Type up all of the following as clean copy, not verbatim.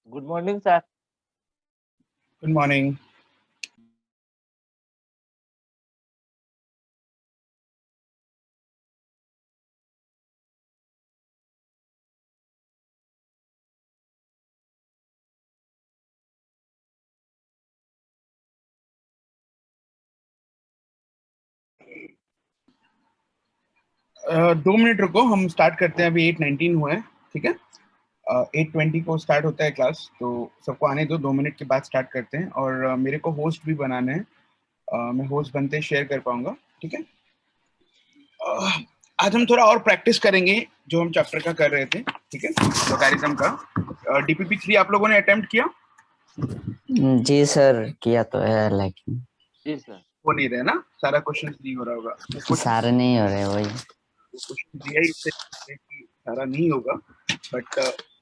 Good morning sir. Good morning. दो minute रुको, हम स्टार्ट करते हैं। अभी 8:19 हुए हैं, ठीक है। 8:20 को स्टार्ट होता है क्लास, तो सबको आने दो। 2 मिनट के बाद स्टार्ट करते हैं। और मेरे को होस्ट भी बनाने हैं। मैं होस्ट बनते ही शेयर कर पाऊंगा, ठीक है। आज हम थोड़ा और प्रैक्टिस करेंगे जो हम चैप्टर का कर रहे थे, ठीक है, लोगरिथम का। DPP 3 आप लोगों ने अटेम्प्ट किया? जी सर, किया तो है लेकिन जी सर। हो नहीं रहे ना, सारा क्वेश्चन नहीं हो रहा होगा। सारे नहीं हो रहे वही। क्वेश्चन दिया ही इससे कि सारा नहीं होगा, बट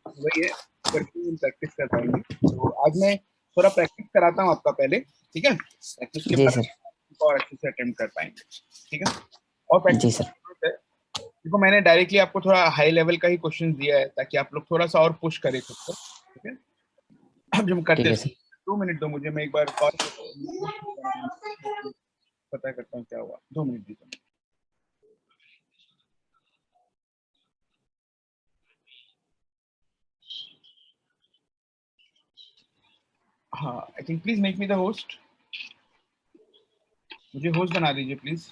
वही है, करके हम प्रैक्टिस कर पाएंगे। तो आज मैं थोड़ा प्रैक्टिस कराता हूँ आपका पहले, ठीक है। प्रैक्टिस के जी बाद सर। और अच्छे से अटेम्प्ट कर पाएंगे, ठीक है। और प्रैक्टिस जी सर। देखो, मैंने डायरेक्टली आपको थोड़ा हाई लेवल का ही क्वेश्चन दिया है ताकि आप लोग थोड़ा सा और पुश करें खुद को, ठीक है। अब जो हम करते ठीक है हैं, सर। 2 मिनट दो मुझे, मैं एक बार कॉल पता करता हूँ क्या हुआ। 2 मिनट दीजिए। हाँ, I think please make me the host. मुझे होस्ट बना दीजिए please.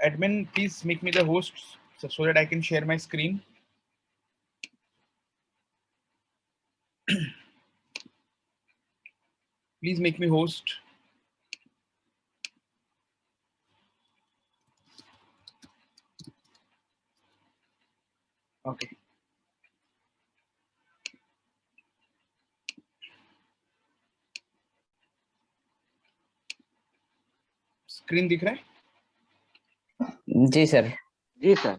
Admin, please make me the host so that I can share my screen. Please make me host. Okay. Screen दिख रहा है? जी सर। जी सर।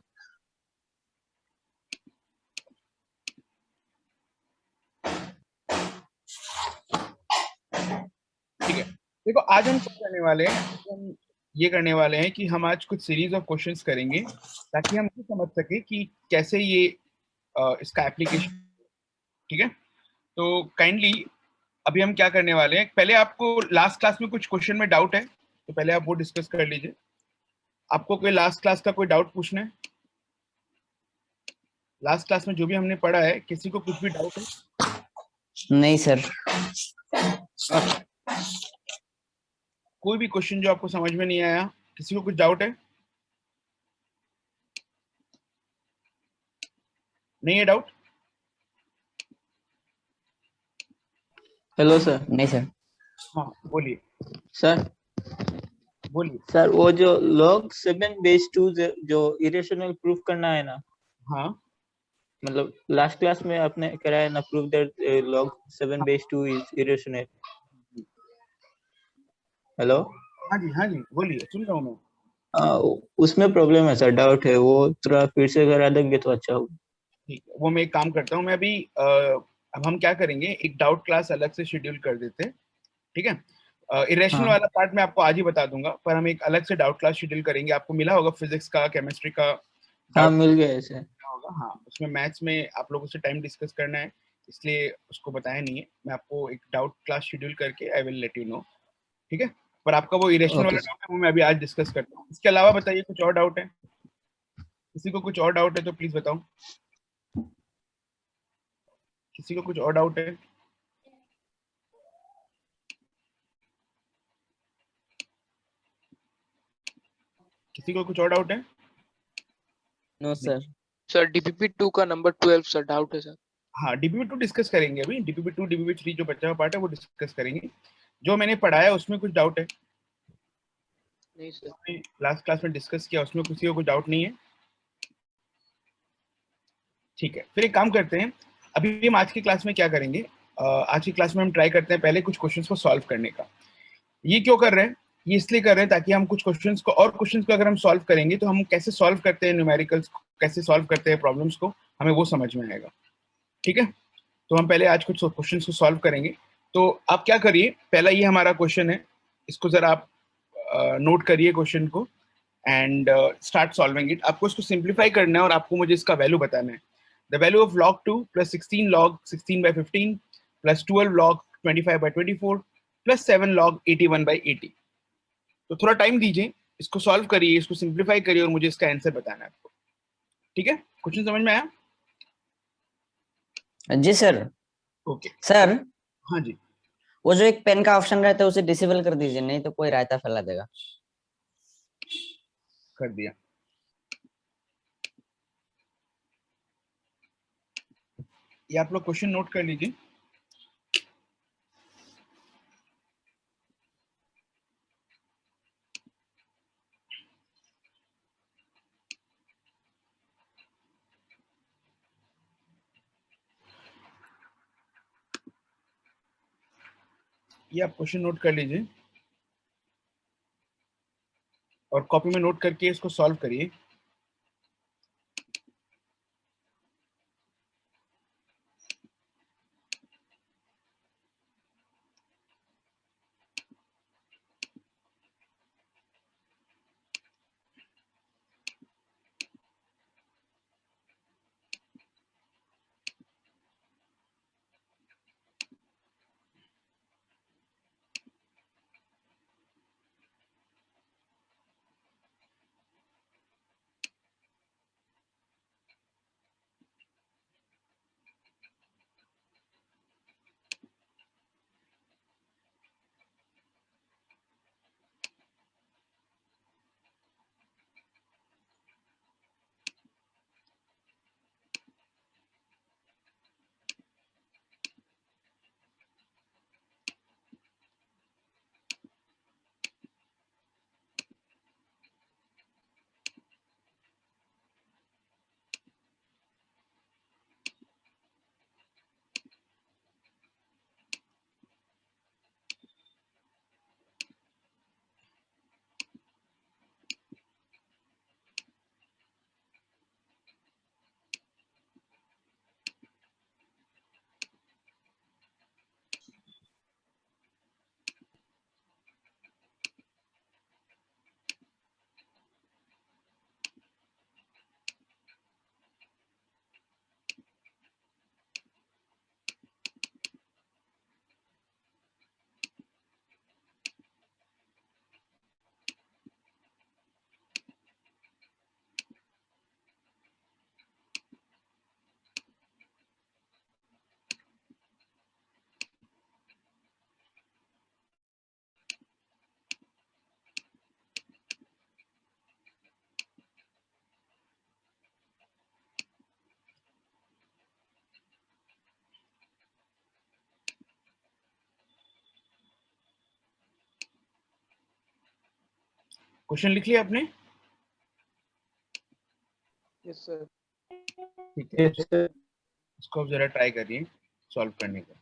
ठीक है। देखो, आज हम क्या करने वाले हैं, हम ये करने वाले हैं कि हम आज कुछ सीरीज ऑफ क्वेश्चंस करेंगे ताकि हम ये समझ सके कि कैसे ये इसका एप्लीकेशन, ठीक है। तो काइंडली अभी हम क्या करने वाले हैं, पहले आपको लास्ट क्लास में कुछ क्वेश्चन में डाउट है तो पहले आप वो डिस्कस कर लीजिए। आपको कोई लास्ट क्लास का कोई डाउट पूछना है? लास्ट क्लास में जो भी हमने पढ़ा है, किसी को कुछ भी डाउट है? नहीं सर। कोई भी क्वेश्चन जो आपको समझ में नहीं आया, किसी को कुछ डाउट है? नहीं है डाउट? Hello sir. नहीं सर। हाँ बोलिए। सर बोलिए। सर वो जो log 7/2 जो इरेशनल प्रूफ करना है ना, हाँ मतलब लास्ट क्लास में आपने कराया ना, proof that log 7/2 is irrational. Hello. हाँ जी, हाँ जी, बोलिए, सुन रहा हूँ मैं। उसमें प्रॉब्लम है सर, डाउट है, वो थोड़ा फिर से करा देंगे तो अच्छा होगा। ठीक है, वो मैं एक काम करता हूँ। मैं अभी अब हम क्या करेंगे, एक डाउट क्लास अलग से शेड्यूल कर देते हैं, ठीक है। इरेशनल हाँ वाला पार्ट मैं आपको आज ही बता दूंगा, पर हम एक अलग से डाउट क्लास शेड्यूल करेंगे। आपको मिला होगा फिजिक्स का, केमिस्ट्री का हाँ डाउट मिल गया है सर। होगा। हाँ, उसमें मैथ्स में आप लोगों से टाइम डिस्कस करना है, इसलिए उसको बताया नहीं है। मैं आपको एक डाउट क्लास शेड्यूल करके I will let you know, ठीक है। पर आपका वो इरेशनल ओके वाला सर। डाउट है वो मैं अभी आज डिस्कस करता हूँ। इसके अलावा बताइए, कुछ और डाउट है? किसी को कुछ और डाउट है तो प्लीज बताओ। किसी को कुछ और डाउट है? किसी को कुछ और डाउट है? No sir. सर DPP 2 का नंबर 12 सर, डाउट है सर। हाँ, DPP 2 डिस्कस करेंगे अभी। DPP 2 DPP 3 जो बचा हुआ पार्ट है वो डिस्कस करेंगे। जो मैंने पढ़ाया उसमें कुछ डाउट है? नहीं सर। लास्ट क्लास में डिस्कस किया उसमें किसी को कुछ डाउट नहीं है? ठीक है, फिर एक काम करते हैं। अभी हम आज की क्लास में क्या करेंगे, आज की क्लास में हम ट्राई करते हैं पहले कुछ क्वेश्चंस को सॉल्व करने का। ये क्यों कर रहे हैं? ये इसलिए कर रहे हैं ताकि हम कुछ क्वेश्चंस को, और क्वेश्चंस को अगर हम सॉल्व करेंगे तो हम कैसे सॉल्व करते हैं न्यूमेरिकल्स को, कैसे सॉल्व करते हैं प्रॉब्लम्स को, हमें वो समझ में आएगा, ठीक है। तो हम पहले आज कुछ क्वेश्चंस को सॉल्व करेंगे। तो आप क्या करिए, पहला ये हमारा क्वेश्चन है, इसको जरा आप नोट करिए क्वेश्चन को एंड स्टार्ट सॉल्विंग इट। आपको इसको सिंप्लीफाई करना है और आपको मुझे इसका वैल्यू बताना है। The value of log 2 plus 16 log 16/15 plus 12 log 25/24 plus 7 log 81/80। तो थोड़ा टाइम दीजिए, इसको सॉल्व करिए, इसको सिंप्लीफाई करिए और मुझे इसका आंसर बताना है आपको। ठीक है, क्वेश्चन समझ में आया? जी सर। ओके सर, हाँ जी, वो जो एक पेन का ऑप्शन रहता है उसे डिसेबल कर दीजिए, नहीं तो कोई रायता फैला देगा। कर दिया। ये आप लोग क्वेश्चन नोट कर लीजिए। ये आप क्वेश्चन नोट कर लीजिए और कॉपी में नोट करके इसको सॉल्व करिए। क्वेश्चन लिख लिया आपने? Yes, sir. ठीक है, Yes, sir. इसको आप जरा ट्राई करिए सॉल्व करने का।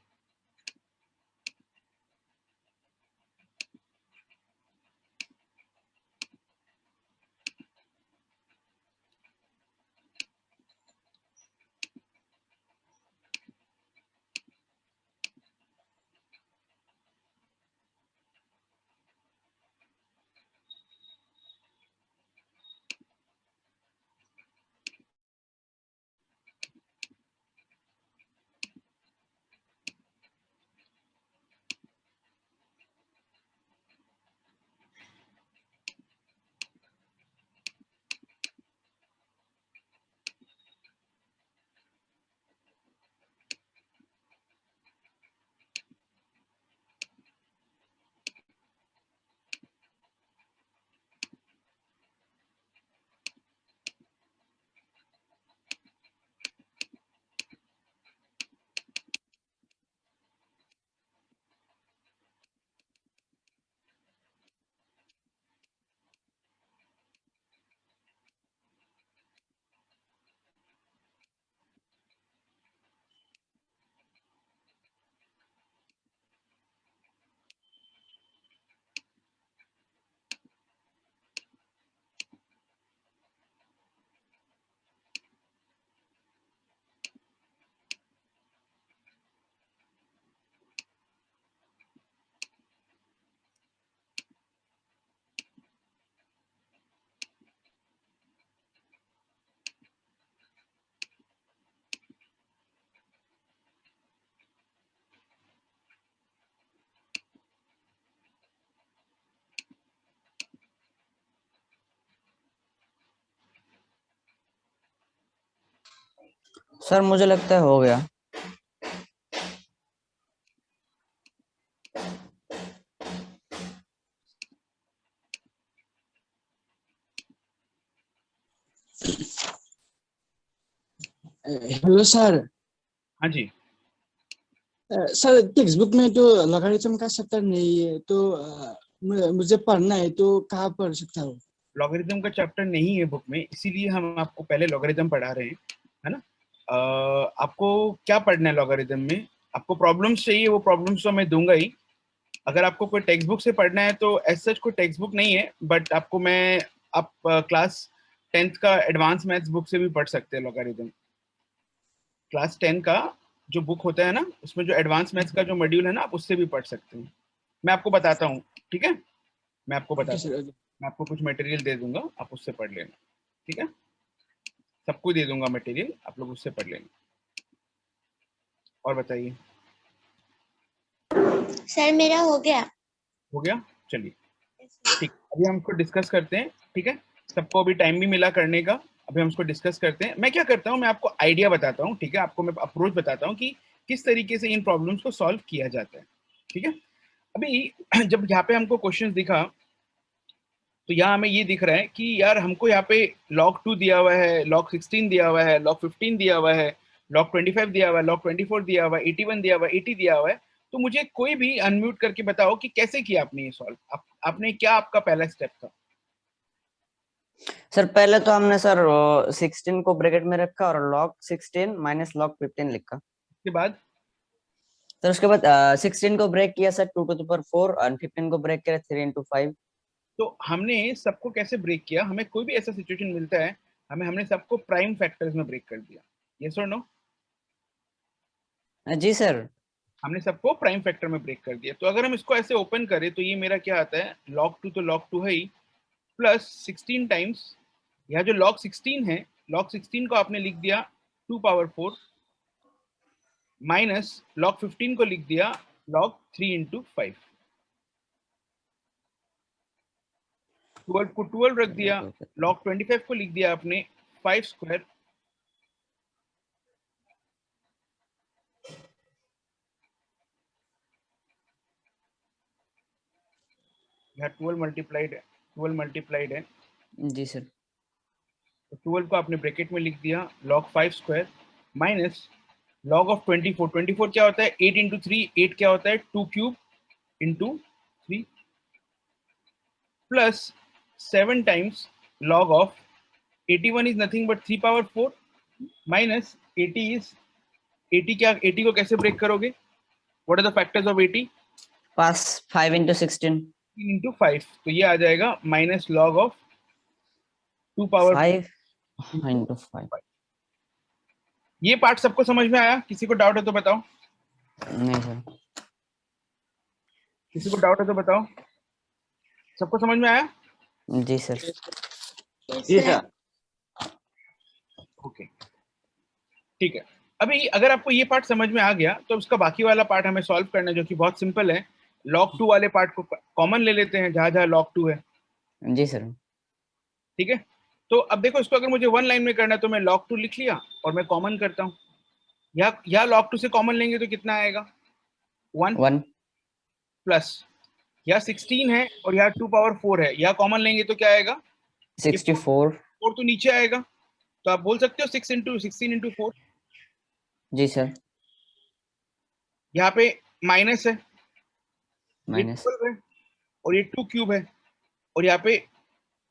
सर मुझे लगता है हो गया। Hello sir. हाँ जी, सर टेक्स्ट बुक में तो लॉगरिथम का चैप्टर नहीं है, तो मुझे पढ़ना है, तो कहाँ पढ़ सकता हूँ? लॉगरिथम का चैप्टर नहीं है बुक में, इसीलिए हम आपको पहले लॉगरिथम पढ़ा रहे हैं, है ना। आपको क्या पढ़ना है लॉगरिथम में? आपको प्रॉब्लम्स चाहिए, वो प्रॉब्लम्स तो मैं दूंगा ही। अगर आपको कोई टेक्स्ट बुक से पढ़ना है तो एज सच कोई टेक्स्ट बुक नहीं है, बट आपको मैं आप क्लास 10th का एडवांस मैथ्स बुक से भी पढ़ सकते हैं लॉगरिथम। क्लास 10 का जो बुक होता है ना, उसमें जो एडवांस मैथ्स का जो मॉड्यूल है ना, आप उससे भी पढ़ सकते हैं। मैं आपको बताता हूँ, ठीक है, मैं आपको ओके बताता हूँ। सर। मैं आपको कुछ मटेरियल दे दूंगा, आप उससे पढ़ लेना, ठीक है। सबको दे दूंगा मटेरियल, आप लोग उससे पढ़ लेना। और बताइए। सर मेरा हो गया। हो गया, चलिए ठीक। अभी हम इसको डिस्कस करते हैं, ठीक है। सबको अभी टाइम भी मिला करने का, अभी हम इसको डिस्कस करते हैं। मैं क्या करता हूँ, मैं आपको आइडिया बताता हूँ, ठीक है। आपको मैं अप्रोच बताता हूँ कि किस तरीके से इन प्रॉब्लम्स को सॉल्व किया जाता है, ठीक है। अभी जब यहाँ पे हमको क्वेश्चन दिखा, तो यहाँ हमें ये दिख रहा है कि यार हमको यहाँ पे log 2 दिया हुआ है, log 16 दिया हुआ है, log 15 दिया हुआ है, log 25 दिया हुआ है, log 24 दिया हुआ है, 81 दिया हुआ है, 80 दिया हुआ है। तो मुझे कोई भी अनम्यूट करके बताओ कि कैसे किया आपने ये सॉल्व। आपने क्या, आपका पहला स्टेप था? सर पहले तो हमने सर 16 को ब्रैकेट में रखा और log 16 माइनस log 15 लिखा। उसके बाद सर उसके बाद 16 को ब्रेक किया सर 2 टू द पावर 4 और 15 को ब्रेक किया 3 into 5। तो हमने सबको कैसे ब्रेक किया? हमें कोई भी ऐसा सिचुएशन मिलता है, हमने सबको प्राइम फैक्टर्स में ब्रेक कर दिया। यस और नो? जी सर। हमने सबको प्राइम फैक्टर में ब्रेक कर दिया। तो अगर हम इसको ऐसे ओपन करें तो ये मेरा क्या आता है, log 2 तो log 2 है ही, प्लस 16 टाइम्स यह जो log 16 है, log 16 को आपने लिख दिया 2 पावर 4 माइनस log 15 को लिख दिया log 3 into 5। 12 को 12 रख दिया, log 25 को लिख दिया आपने 5 स्क्वायर, यह 12 मल्टीप्लाइड है, 12 मल्टीप्लाइड है, जी सर। तो 12 को आपने ब्रैकेट में लिख दिया log 5 square minus log of 24। 24 क्या होता है, 8 into 3, 8 क्या होता है 2 cube into 3 plus 7 times log of 81 is nothing but 3 power 4 minus 80 is 80 क्या, 80 को कैसे ब्रेक करोगे? What are the factors of 80? पास 5 into 16 into 5, तो ये आ जाएगा minus log of 2 power 5 into 5। ये पार्ट सबको समझ में आया? किसी को डाउट है तो बताओ, नहीं सर। किसी को डाउट है तो बताओ। सबको समझ में आया? जी सर। जी सर। ओके, ठीक है। अभी अगर आपको ये पार्ट समझ में आ गया तो उसका बाकी वाला पार्ट हमें सॉल्व करना है, जो कि बहुत सिंपल है। log 2 वाले पार्ट को कॉमन ले लेते हैं, जहां जहां log 2 है, जी सर। ठीक है। तो अब देखो, इसको अगर मुझे वन लाइन में करना है तो मैं log 2 लिख लिया और मैं कॉमन करता हूँ। यहाँ log 2 से कॉमन लेंगे तो कितना आएगा, 1 1 प्लस यहाँ 16 है और यहाँ 2 पावर 4 है, यहाँ कॉमन लेंगे तो क्या आएगा, 64। 4 तो नीचे आएगा, तो आप बोल सकते हो 6 into 16 into 4। जी सर। यहाँ पे माइनस है, ये माइनस 12 है और ये 2 क्यूब है, और यहाँ पे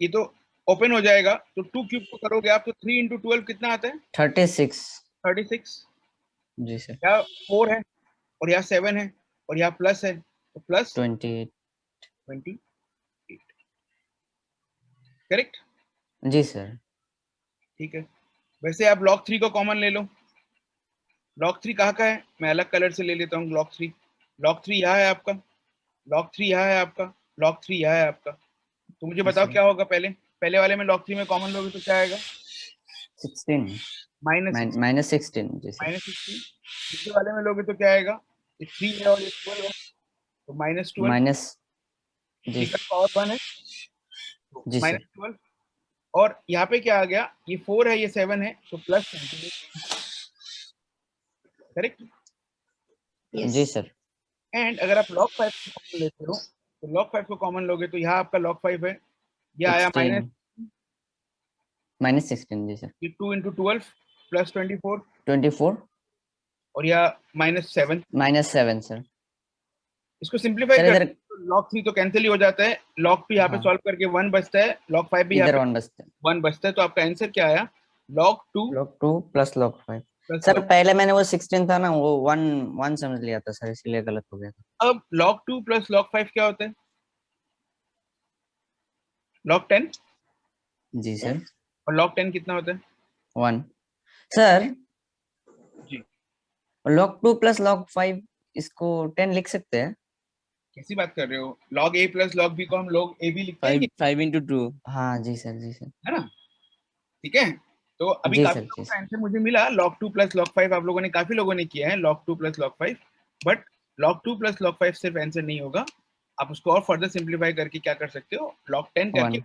ये तो ओपन हो जाएगा, तो 2 क्यूब को करोगे आप तो 3 into 12 कितना आता है, 36। 36। जी सर। यहाँ 4 है और यहाँ 7 है और यहाँ प्लस है, तो प्लस 28। 28, करेक्ट? जी सर। ठीक है। वैसे आप log 3 को कॉमन ले लो। log 3 कहाँ का है, मैं अलग कलर से ले लेता हूँ log 3। log 3 यहाँ है आपका, log 3 यहाँ है आपका, log 3 यहाँ है आपका। तो मुझे बताओ क्या होगा, पहले पहले वाले में log 3 में कॉमन लोगे तो क्या आएगा, 16 माइनस माइनस 16। जी सर। 16। दूसरे वाले में लोगे तो क्या आएगा, ये 3 है और ये 12 है, तो माइनस 12। माइनस। जी 3 का पावर 1 है, तो जी माइनस सर। 12। और यहाँ पे क्या आ गया, ये 4 है ये 7 है, तो प्लस 28। करेक्ट? जी सर। एंड अगर आप log 5 को कॉमन लेते हो तो log 5 को कॉमन लोगे तो यहाँ आपका log 5 है, ये आया 16 -16 जी सर। -2 into 12 plus 24 24 और यह -7। -7 सर। इसको सिंप्लीफाई सर कर इधर log 3 तो कैंसिल ही हो जाता है, log 2 यहाँ पे हाँ सॉल्व करके 1 बचता है, log 5 भी यहाँ इधर पे 1 बचता है। 1 बचता है, तो आपका आंसर क्या आया? log 2 log 2 plus log 5। Plus sir log। पहले मैंने वो 16 था ना, वो 1 1 समझ लिया था सर, इसलिए गलत हो गया था। अब log 2 प्लस log 5 क्या होता है? log 10। जी सर। और log 10 कितना होता है? 1 सर। जी, log 2 प्लस log 5 इसको 10 लिख सकते हैं? कैसी बात कर रहे हो? log a plus log b को हम log a भी लिखते हैं, 5 into 2। हाँ जी सर, जी सर। है ना? ठीक है, तो अभी जी काफी सर, लोगों जी का सर। आंसर मुझे मिला log 2 प्लस log 5, आप लोगों ने काफी लोगों ने किया है log 2 plus log 5, but log 2 plus log 5 सिर्फ आंसर नहीं होगा, आप उसको और फर्दर सिंप्लीफाई करके क्या कर सकते हो, log 10 करके। 1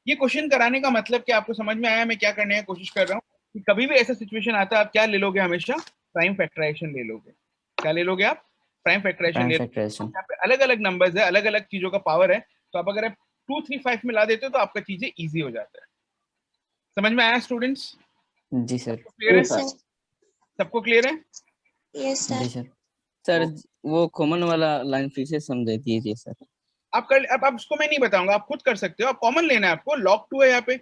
ये क्वेश्चन कराने का मतलब कि आपको समझ में आया मैं क्या करने की कोशिश कर रहा हूँ, कि कभी भी ऐसा सिचुएशन आता है आप क्या ले लोगे, हमेशा प्राइम फैक्टराइजेशन ले लोगे। क्या ले लोगे आप? प्राइम फैक्टराइजेशन प्राइम ले। फैक्टराइजेशन। यहाँ पे अलग अलग नंबर्स है, अलग अलग चीजों का पावर है, तो आप अगर 2 3 5 मिला देते हो तो आपका चीजें ईजी हो जाता है। समझ में आया स्टूडेंट्स? जी सर। क्लियर है? Yes, sir. सबको क्लियर है? Yes, sir. जी सर। सर वो कॉमन वाला लाइन फिर से समझा दीजिए सर। आप कर, अब उसको मैं नहीं बताऊंगा, आप खुद कर सकते हो। आप कॉमन लेना है आपको, log 2 है यहाँ पे,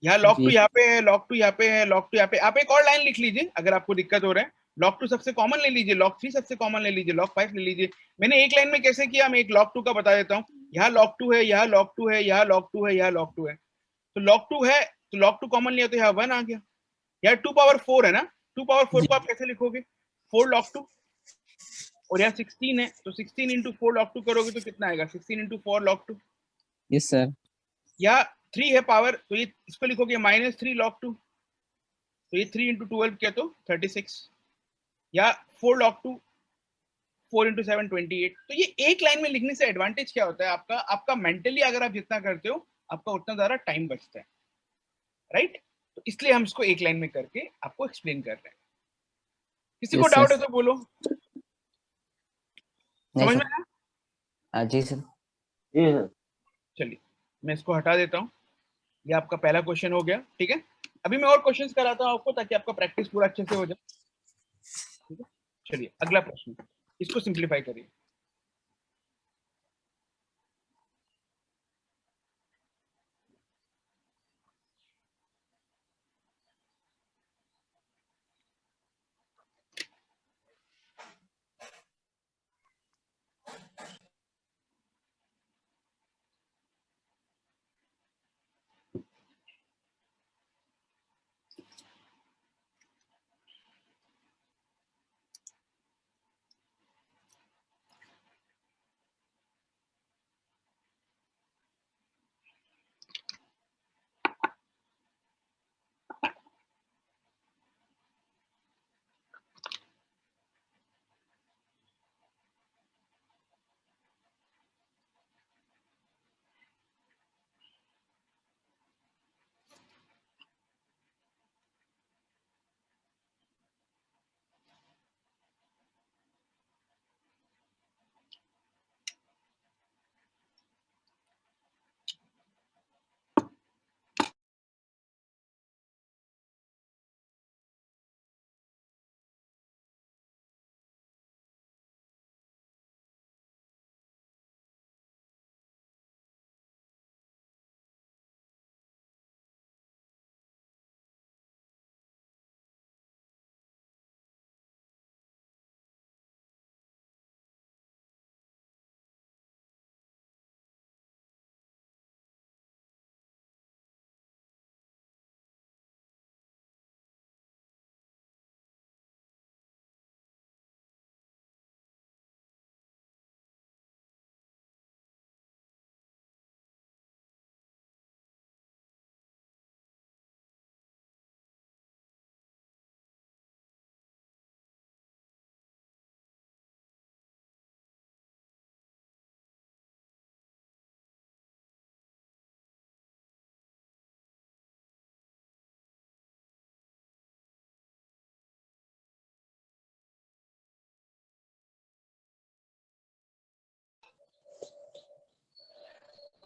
यहाँ log 2 जी यहाँ पे है, log 2 यहाँ पे है, log 2 यहाँ पे। आप एक और लाइन लिख लीजिए अगर आपको दिक्कत हो रहा है। log 2 सबसे कॉमन ले लीजिए, log 3 सबसे कॉमन ले लीजिए, log 5 ले लीजिए। मैंने एक लाइन में कैसे किया, मैं एक log 2 का बता देता हूँ। यहाँ log 2 है, यहाँ log 2 है, यहाँ log 2 है, यहाँ log 2 है। तो log 2 है तो log 2 कॉमन लिया तो यहाँ 1 आ गया। यहाँ 2 पावर 4 है ना, 2 पावर 4 जी को आप कैसे लिखोगे? 4 log 2, और यहाँ 16 है तो 16 इंटू 4 log 2 करोगे तो कितना आएगा? 16 इंटू 4 log 2। Yes sir. या 3 है पावर, तो ये इसको लिखोगे -3 log 2, तो ये 3 इंटू 12 किया तो 36। या 4 log 2, 4 इंटू 7 28। तो ये एक लाइन में लिखने से एडवांटेज क्या होता है आपका, आपका मेंटली अगर आप जितना करते हो आपका उतना ज्यादा टाइम बचता है, राइट? तो इसलिए हम इसको एक लाइन में करके आपको एक्सप्लेन कर रहे हैं। किसी को यस डाउट सर। है तो बोलो। नहीं समझ में सर। आया? जी सर। चलिए मैं इसको हटा देता हूँ, ये आपका पहला क्वेश्चन हो गया। ठीक है, अभी मैं और क्वेश्चंस कराता हूँ आपको ताकि आपका प्रैक्टिस पूरा अच्छे से हो जाए। ठीक है, चलिए अगला प्रश्न, इसको सिंप्लीफाई करिए।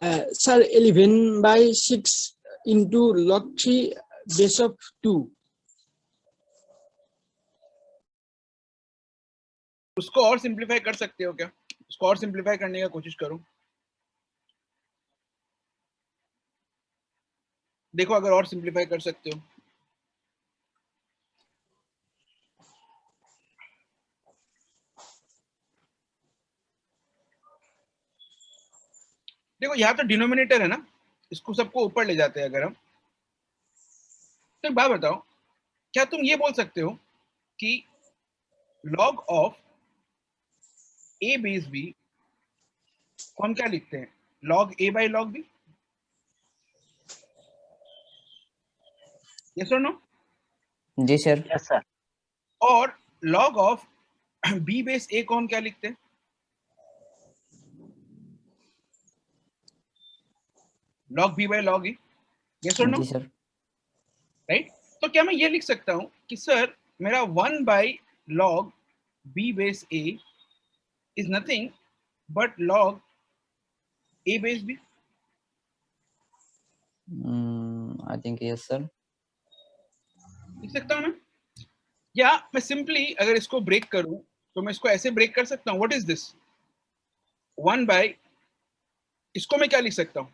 Sir, 11/6 into log 3 base of 2. उसको और सिंप्लीफाई कर सकते हो क्या? उसको और सिंप्लीफाई करने का कोशिश करो, देखो अगर और सिंप्लीफाई कर सकते हो। देखो यहाँ तो डिनोमिनेटर है ना, इसको सबको ऊपर ले जाते हैं अगर हम। तो एक बात बताओ, क्या तुम ये बोल सकते हो कि log of a base b को हम क्या लिखते हैं? log a by log b? yes or no? जी सर। Yes sir. और log of b base a को हम क्या लिखते हैं? log b by log a? yes or no? जी सर। राइट? तो क्या मैं ये लिख सकता हूं कि सर मेरा 1 by log b base a is nothing but log a base b? I think yes sir. लिख सकता हूं मैं? या मैं सिंपली अगर इसको ब्रेक करूं तो मैं इसको ऐसे ब्रेक कर सकता हूं, व्हाट इज दिस? 1 बाई, इसको मैं क्या लिख सकता हूं?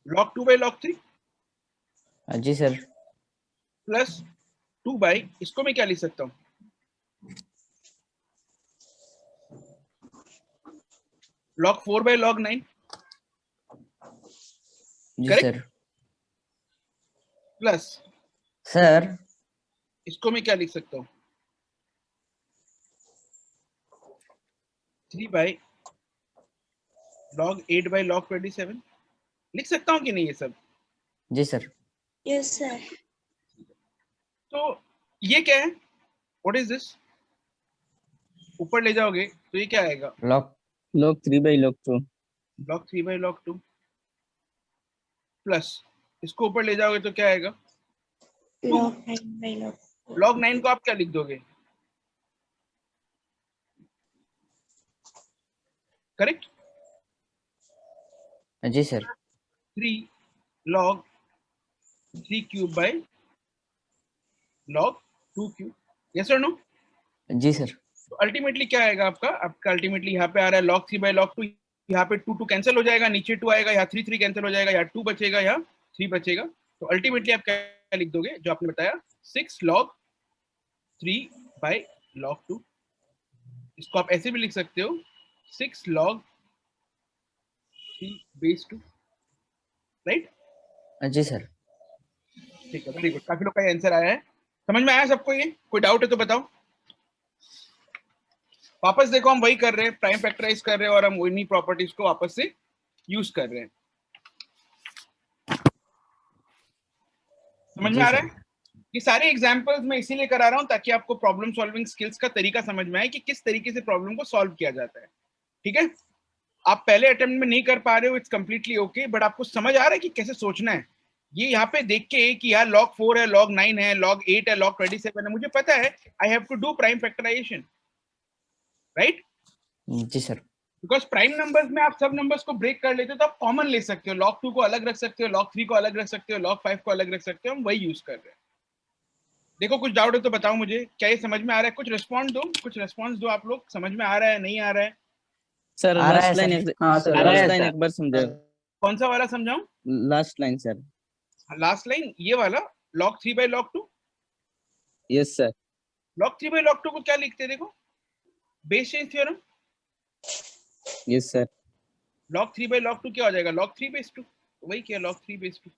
log 2 बाई log 3 जी सर। प्लस 2 बाई, इसको मैं क्या लिख सकता हूं? log 4 बाई log 9 जी करेक्ट? सर। प्लस सर इसको मैं क्या लिख सकता हूं? 3 बाई log 8 बाई log 27 लिख सकता हूं कि नहीं ये सब? जी सर। Yes, sir. तो ये क्या है? What is this? ऊपर ले जाओगे तो ये क्या आएगा? log 3 by log 2. log 3 by log 2 plus इसको ऊपर ले जाओगे तो क्या आएगा? Log 9 by log. log 9 को आप क्या लिख दोगे? करेक्ट? जी sir. 3 log 3 cube by log 2 cube, yes और नो? जी सर। तो अल्टीमेटली क्या आएगा आपका? आपका अल्टीमेटली यहाँ पे आ रहा है log 3 बाई log 2, यहाँ पे 2 2 कैंसिल हो जाएगा, नीचे 2 आएगा, यहाँ 3 3 कैंसिल हो जाएगा, यहाँ 2 बचेगा, यहाँ 3 बचेगा। तो अल्टीमेटली आप क्या लिख दोगे जो आपने बताया? 6 log 3 बाई log 2। इसको आप ऐसे भी लिख सकते हो 6 log 3 बेस 2, राइट? जी सर। ठीक है, वेरी गुड, काफी लोग का आंसर आया है। समझ में आया सबको? ये कोई डाउट है तो बताओ। वापस देखो, हम वही कर रहे हैं, प्राइम फैक्टराइज कर रहे हैं और हम उन्हीं प्रॉपर्टीज को वापस से यूज कर रहे हैं। समझ में आ रहा है? ये सारे एग्जांपल्स मैं इसीलिए करा रहा हूं ताकि आपको प्रॉब्लम सॉल्विंग स्किल्स का तरीका समझ में आए कि किस तरीके से प्रॉब्लम को सॉल्व किया जाता है। ठीक है? आप पहले अटेम्प्ट में नहीं कर पा रहे हो, इट्स कंप्लीटली ओके, बट आपको समझ आ रहा है कि कैसे सोचना है। ये यहाँ पे देख के कि यार log 4 है, log 9 है, log 8 है, log 27 है, मुझे पता है I have to do prime factorisation, right? जी सर। बिकॉज प्राइम नंबर्स में आप सब नंबर्स को ब्रेक कर लेते हो तो आप कॉमन ले सकते हो, log 2 को अलग रख सकते हो, log 3 को अलग रख सकते हो, log 5 को अलग रख सकते हो, हम वही यूज कर रहे हैं। देखो कुछ डाउट है तो बताओ मुझे, क्या ये समझ में आ रहा है? कुछ रिस्पॉन्स दो, कुछ रिस्पॉन्स दो आप लोग, समझ में आ रहा है नहीं आ रहा है? सर आ रहा है लास्ट लाइन सर। हाँ सर आ रहा है लास्ट लाइन सर। एक बार समझाओ। कौन सा वाला समझाऊं? Last line sir. Last line ये वाला, log 3 by log 2। Yes sir. log 3 by log 2 को क्या लिखते हैं? देखो, base change theorem. Yes sir. log 3 by log 2 क्या हो जाएगा? log 3 बेस 2, वही क्या log 3 बेस 2।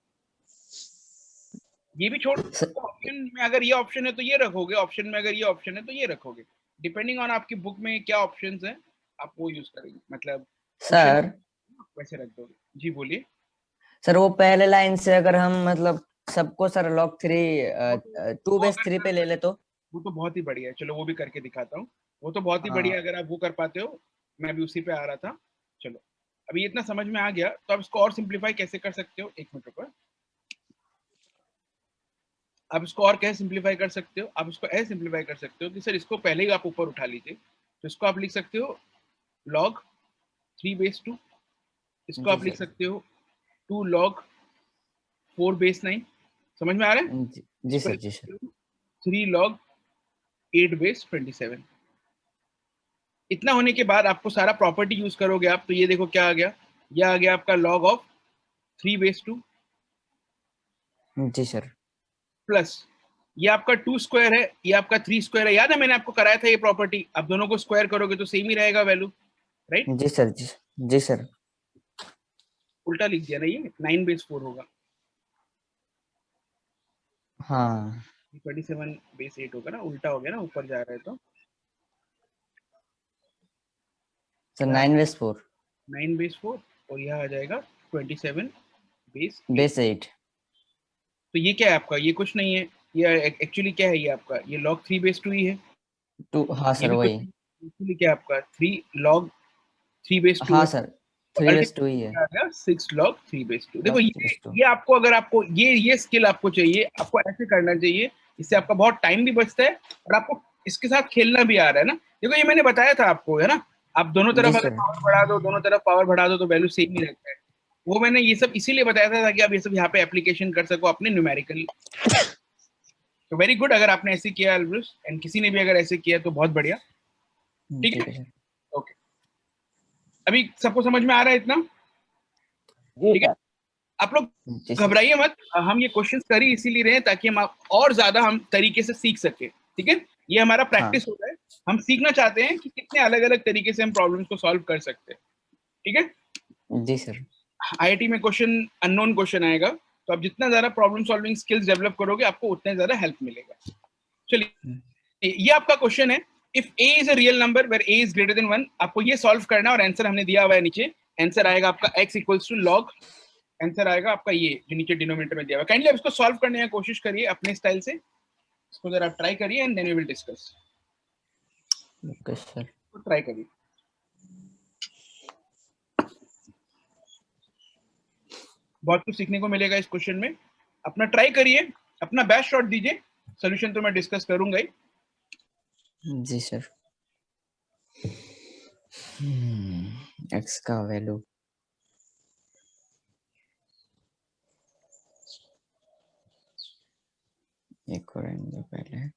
ये भी छोड़, ऑप्शन में अगर ये ऑप्शन है तो ये रखोगे, ऑप्शन में अगर ये ऑप्शन है तो ये रखोगे, डिपेंडिंग ऑन आपकी बुक में क्या ऑप्शंस हैं आप वो यूज करेंगे, मतलब सर वैसे रख दोगे। जी बोलिए। सर, वो पहले लाइन से अगर हम मतलब सबको सर log 3 2 बेस 3 पे ले ले तो? वो तो बहुत ही बढ़िया है, चलो वो भी करके दिखाता हूँ। वो तो बहुत ही हाँ। बढ़िया, अगर आप वो कर पाते हो, मैं भी उसी पे आ रहा था। चलो अभी इतना समझ में आ गया तो आप इसको और सिंप्लीफाई कैसे कर सकते हो? एक मिनट रुको, आप इसको और कैसे सिंप्लीफाई कर सकते हो? आप इसको ऐसे सिंप्लीफाई कर सकते हो कि सर इसको पहले ही आप ऊपर उठा लीजिए, तो इसको आप लिख सकते हो log 3/2, इसको जी आप लिख सर। सकते हो 2 log 4/9, समझ में आ रहा है? जी सर, जी सर। 3 log 8/27। इतना होने के बाद आपको सारा प्रॉपर्टी यूज करोगे आप, तो ये देखो क्या आ गया, ये आ गया आपका log ऑफ 3/2 जी सर। प्लस ये आपका 2 स्क्वायर है, ये आपका 3 स्क्वायर है। याद है मैंने आपको कराया था ये प्रॉपर्टी, आप दोनों को स्क्वायर करोगे तो सेम ही रहेगा वैल्यू, राइट? जी सर, जी जी सर। उल्टा लिख दिया ना, ये 9/4 होगा, हाँ 27/8 होगा ना, उल्टा हो गया ना, ऊपर जा रहा है तो सर, यहाँ 9/4 9/4 और यहाँ आ जाएगा 27/8। बेस 8। तो ये क्या है आपका, ये कुछ नहीं है, ये एक्चुअली क्या है, ये आपका ये log 3/2 ही है। 2, हाँ ये सर भी कुछ वही। एक्चुअली क्या है आपका 3 log 3/2 हाँ है। सर, तो 3/2 ही है। अल्टीमेटली आ गया 6 log 3/2। देखो log 3/2। ये आपको, अगर आपको ये स्किल आपको चाहिए, आपको ऐसे करना चाहिए, इससे आपका बहुत टाइम भी बचता है और आपको इसके साथ खेलना भी आ रहा है ना। देखो ये मैंने बताया था आपको, है ना, आप दोनों जी तरफ अगर सर। पावर बढ़ा दो, दोनों तरफ पावर बढ़ा दो तो वैल्यू सेम ही रहता है। वो मैंने ये सब इसीलिए बताया था ताकि आप ये सब यहाँ पे एप्लीकेशन कर सको अपने न्यूमेरिकल। तो वेरी गुड, अगर आपने ऐसे किया अल्ब्रुस, एंड किसी ने भी अगर ऐसे किया तो बहुत बढ़िया। ठीक ठीक है, है सर। ओके, अभी सबको समझ में आ रहा है इतना? जी ठीक है, सर। आप लोग जी सर। घबराइए मत, हम ये क्वेश्चंस कर ही इसीलिए रहे हैं ताकि और ज्यादा हम तरीके से सीख सके। ठीक है, ये हमारा हाँ प्रैक्टिस होता है, हम सीखना चाहते हैं कि कितने अलग अलग तरीके से हम प्रॉब्लम्स को सॉल्व कर सकते हैं। ठीक है, जी सर। आईआईटी में क्वेश्चन अननोन क्वेश्चन आएगा, तो आप जितना ज्यादा प्रॉब्लम सॉल्विंग स्किल्स डेवलप करोगे आपको उतना ज्यादा हेल्प मिलेगा। चलिए, ये आपका क्वेश्चन है, if a is a real number where a is greater than 1, आपको ये सॉल्व करना है और आंसर हमने दिया हुआ है नीचे। आंसर आएगा आपका x equals to log, answer आएगा आपका ये जो नीचे डिनोमिनेटर में दिया हुआ है। काइंडली आप इसको सॉल्व करने की कोशिश करिए अपने स्टाइल से, इसको जरा आप ट्राई करिए and then we will discuss. Okay sir. Try करिए, बहुत कुछ सीखने को मिलेगा इस क्वेश्चन में। अपना ट्राई करिए, अपना बेस्ट शॉट दीजिए, सोल्यूशन तो मैं डिस्कस करूंगा ही। जी सर। एक्स का वैल्यू एक करेंगे पहले।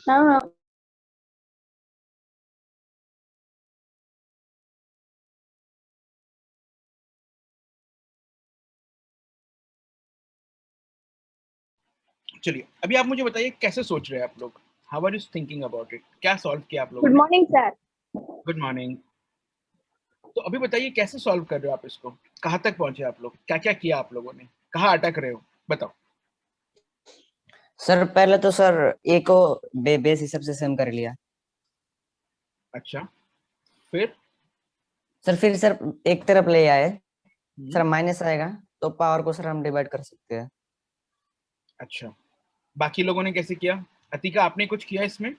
हाँ चलिए अभी आप मुझे बताइए कैसे सोच रहे हैं आप लोग, how are you thinking about it, क्या सॉल्व किया आप लोगों गुड ने? Morning sir. Good morning. तो अभी बताइए कैसे सॉल्व कर रहे हो आप इसको, कहाँ तक पहुंचे आप लोग, क्या क्या किया आप लोगों ने, कहाँ अटक रहे हो, बताओ। सर पहले तो सर ए को बेस हिसाब से सेम कर लिया। अच्छा, फिर? सर फिर सर एक तरफ ले आए, सर हम्म, माइनस आएगा तो पावर को सर हम डिवाइड कर सकते हैं। अच्छा, बाकी लोगों ने कैसे किया? अतिका आपने कुछ किया इसमें?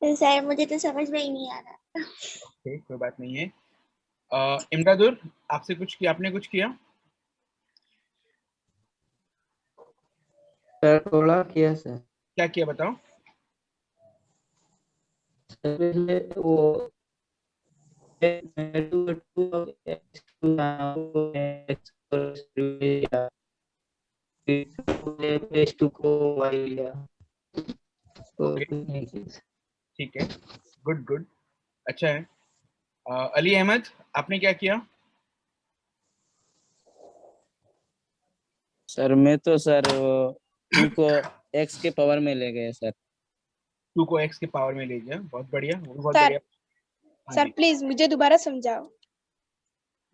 सर मुझे तो समझ में ही नहीं आ रहा। ओके, कोई बात नहीं है। इमरादुर, आपसे कुछ किया, आपने कुछ किया? सर थोड़ा किया सर। क्या किया बताओ। सर पहले वो टू को वाई लिया तो ओके, कुछ नहीं किया। ठीक है, गुड गुड, अच्छा है। अली अहमद, आपने क्या किया? सर मैं तो सर 2 को x के पावर में ले गए सर। 2 को x के पावर में ले गया, बहुत बढ़िया, वो भी बहुत सर बढ़िया। हाँ सर जी, प्लीज मुझे दोबारा समझाओ।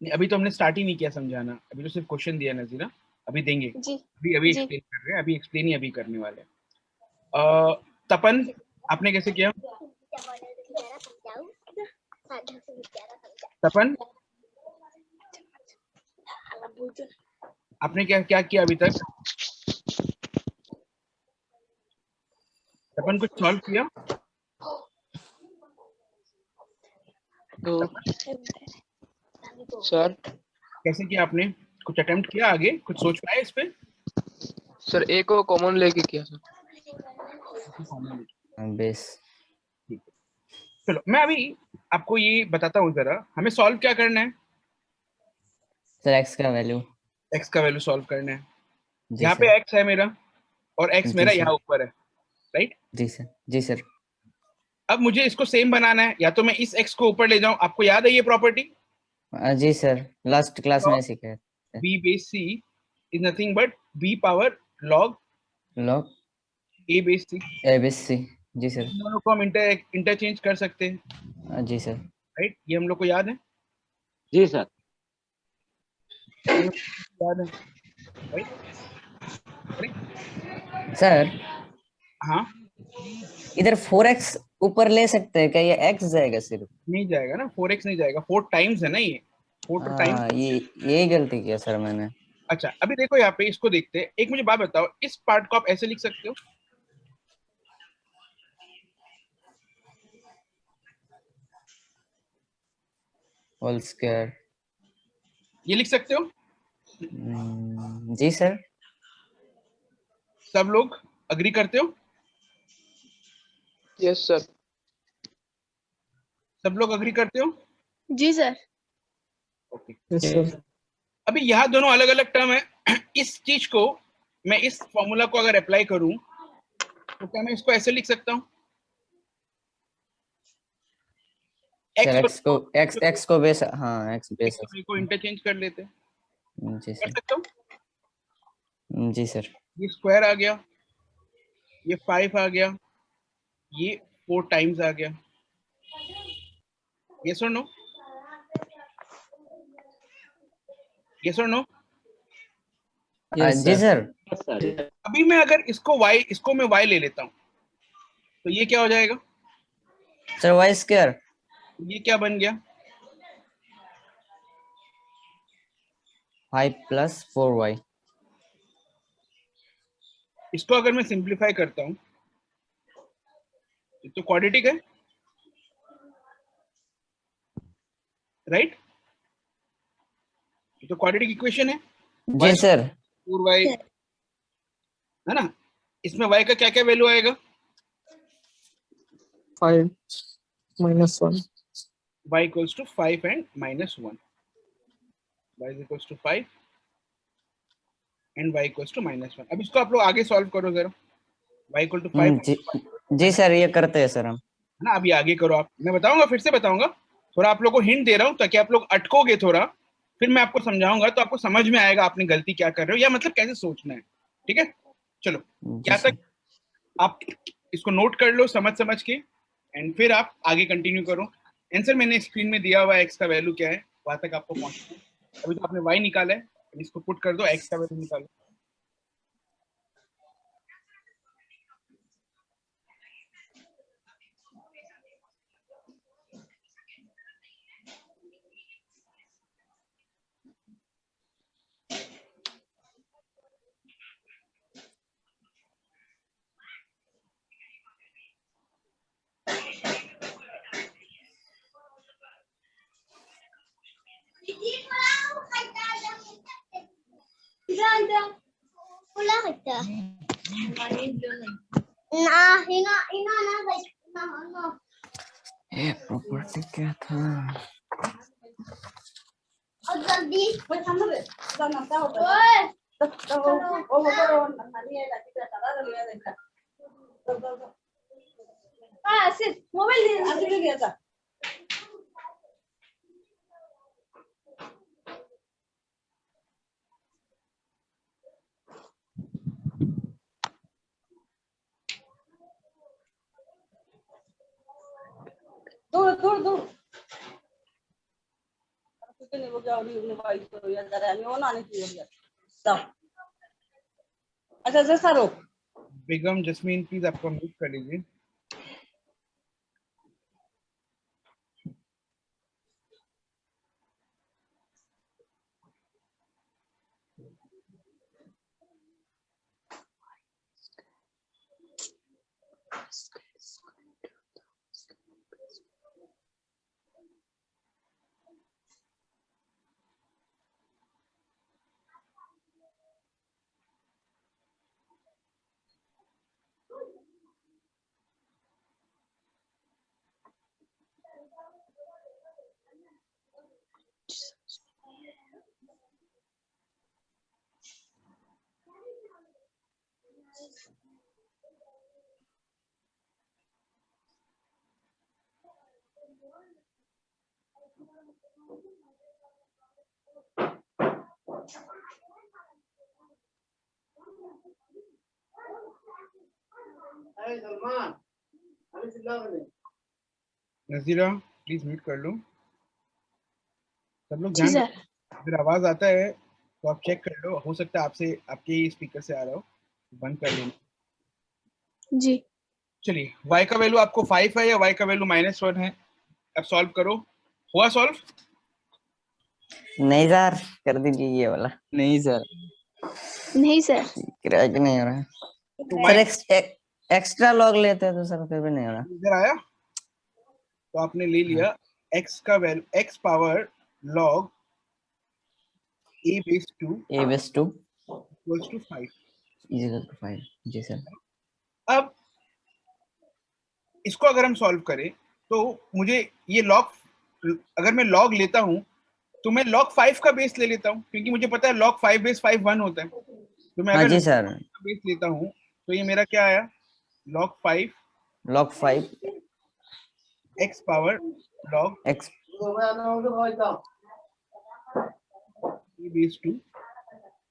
नहीं अभी तो हमने स्टार्ट ही नहीं किया समझाना, अभी तो सिर्फ क्वेश्चन दिया नजीरा, अभी देंगे। जी अभी अभी जी एक्सप्लेन कर रहे हैं, अभी एक्सप्लेन ही अभी करने वाले हैं। तपन, आपने कैसे किया? तपन, आपने क्या क्या किया अभी तक? तपन कुछ सॉल्व किया? तो तपन, सर कैसे किया आपने? कुछ अटेम्प्ट किया, आगे कुछ सोच पाए इस पे? सर ए को कॉमन लेके किया सर। बेस ठीक है, चलो मैं अभी आपको ये बताता हूँ जरा, हमें सॉल्व क्या करना है। सर एक्स का वैल्यू। x का वैल्यू सॉल्व करना है। जी यहाँ सर। पे x है मेरा और x जी मेरा सर। यहाँ ऊपर है, राइट? जी सर। जी सर। अब मुझे इसको सेम बनाना है, या तो मैं इस x को ऊपर ले जाऊं, आपको याद है ये प्रॉपर्टी, जी सर लास्ट क्लास में सीखा है। b base c is nothing but b power log लॉग a base c। A base C. जी सर। इन दोनों को हम इंटरचेंज कर सकते हैं, जी सर। राइट? ये हम लोग को याद है, जी सर। ये याद है, राइट? सर हाँ, इधर 4x ऊपर ले सकते हैं क्या, ये x जाएगा सिर्फ? नहीं जाएगा ना, 4x नहीं जाएगा, 4 टाइम्स है ना ये, 4 टाइम्स। हाँ ये यही गलती किया सर मैंने। अच्छा, अभी देखो यहाँ पे, इसको देखते हैं। एक मुझे बात बताओ, इस पार्ट को आप ऐसे लिख सकते हो, होल स्क्वायर। ये लिख सकते हो? जी सर। सब लोग अग्री करते हो? Yes sir. सब लोग अग्री करते हो? जी सर। Okay, yes sir. अभी यहाँ दोनों अलग अलग टर्म है। इस चीज को मैं इस फॉर्मूला को अगर अप्लाई करूं तो क्या मैं इसको ऐसे लिख सकता हूँ? सर x को बेस, हाँ x बेस। को इंटरचेंज कर लेते हैं, जी कर सर। सकता हूँ। जी सर। ये स्क्वायर आ गया, ये 5 आ गया, ये 4 टाइम्स आ गया। यस और नो? यस और नो? जी सर। अभी मैं अगर इसको मैं y ले लेता हूँ तो ये क्या हो जाएगा? Sir Y square. ये क्या बन गया? 5 + 4y। इसको अगर मैं सिंप्लीफाई करता हूँ तो क्वाड्रेटिक है, राइट? तो क्वाड्रेटिक इक्वेशन है, जी सर। 4y, है ना? इसमें y का क्या क्या वैल्यू आएगा? 5 - 1 y equals to 5 and -1. y is equals to 5 and y equals to -1। अब इसको आप लोग आगे सॉल्व करो जरा। y इक्वल टू 5 जी सर, ये करते हैं सर हम। है ना। अभी आगे करो आप, मैं बताऊंगा, फिर से बताऊंगा, थोड़ा आप लोगों को हिंट दे रहा हूँ ताकि आप लोग अटकोगे थोड़ा, फिर मैं आपको समझाऊंगा तो आपको समझ में आएगा आपने गलती क्या कर रहे हो, या मतलब कैसे सोचना है। ठीक है, चलो जी यहाँ सर। तक आप इसको नोट कर लो समझ समझ के, एंड फिर आप आगे कंटिन्यू करो। आंसर मैंने स्क्रीन में दिया हुआ है, x का वैल्यू क्या है वहां तक आपको पहुंचना है। अभी तो आपने y निकाला है, अब इसको पुट कर दो, x का वैल्यू निकालो। ये प्रॉपर्टी क्या था? बेगम जस्मीन प्लीज आपको म्यूट कर लीजिए। नजीरा प्लीज म्यूट कर लो। सब लोग जी ध्यान सर। रखो, अगर आवाज आता है तो आप चेक कर लो, हो सकता है आपसे आपके स्पीकर से आ रहा हो, बंद कर लेना। जी। चलिए, y का वैल्यू आपको 5 है या y का वैल्यू -1 है, अब सॉल्व करो। हुआ सॉल्व? नहीं सर, कर दीजिए ये वाला। नहीं सर। नहीं सर। क्रैक नहीं हो रहा है तो सर। एक्स्ट्रा लॉग लेते हैं तो सर फिर भी नहीं हो रहा। इधर आया तो आपने ले लिया x का value, x power log a base 2 equals to 5। = 5। जी सर। अब इसको अगर हम सॉल्व करें तो मुझे ये log, अगर मैं log लेता हूं तो मैं log 5 का बेस ले लेता हूं, क्योंकि मुझे पता है log 5 बेस 5 1 होता है। तो मैं हाँ अगर जी log सर। 5 का बेस लेता हूं तो ये मेरा क्या आया, log 5 x power log x a base 2